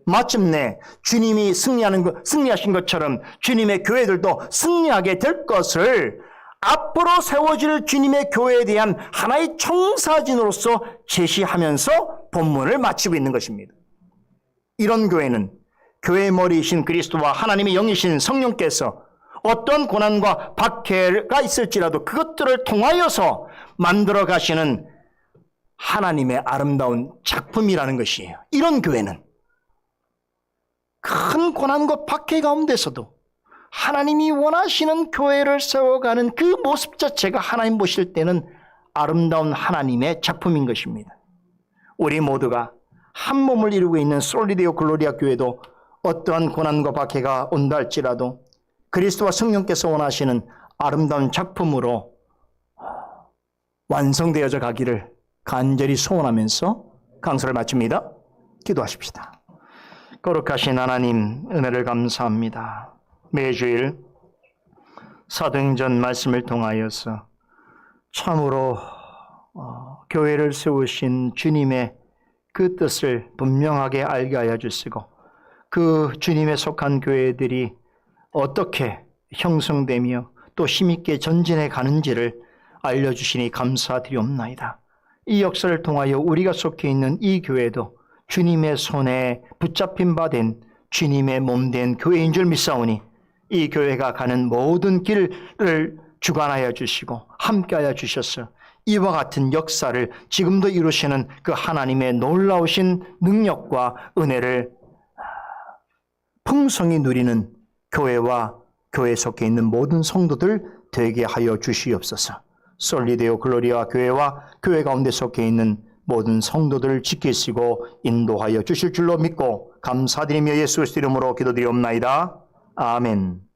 S2: 마침내 주님이 승리하신 것처럼 주님의 교회들도 승리하게 될 것을 앞으로 세워질 주님의 교회에 대한 하나의 청사진으로서 제시하면서 본문을 마치고 있는 것입니다. 이런 교회는 교회의 머리이신 그리스도와 하나님의 영이신 성령께서 어떤 고난과 박해가 있을지라도 그것들을 통하여서 만들어 가시는 하나님의 아름다운 작품이라는 것이에요. 이런 교회는 큰 고난과 박해 가운데서도 하나님이 원하시는 교회를 세워가는 그 모습 자체가 하나님 보실 때는 아름다운 하나님의 작품인 것입니다. 우리 모두가 한 몸을 이루고 있는 솔리데오 글로리아 교회도 어떠한 고난과 박해가 온다 할지라도 그리스도와 성령께서 원하시는 아름다운 작품으로 완성되어져 가기를 간절히 소원하면서 강설을 마칩니다. 기도하십시다. 거룩하신 하나님, 은혜를 감사합니다. 매주일 사도행전 말씀을 통하여서 참으로 교회를 세우신 주님의 그 뜻을 분명하게 알게 하여 주시고 그 주님에 속한 교회들이 어떻게 형성되며 또 힘있게 전진해 가는지를 알려주시니 감사드리옵나이다. 이 역사를 통하여 우리가 속해 있는 이 교회도 주님의 손에 붙잡힌 바 된 주님의 몸된 교회인 줄 믿사오니 이 교회가 가는 모든 길을 주관하여 주시고 함께하여 주셔서 이와 같은 역사를 지금도 이루시는 그 하나님의 놀라우신 능력과 은혜를 풍성히 누리는 교회와 교회에 속해 있는 모든 성도들 되게 하여 주시옵소서. 솔리데오 글로리아 교회와 교회 가운데 속해 있는 모든 성도들을 지키시고 인도하여 주실 줄로 믿고 감사드리며 예수 그리스도 이름으로 기도드리옵나이다. 아멘.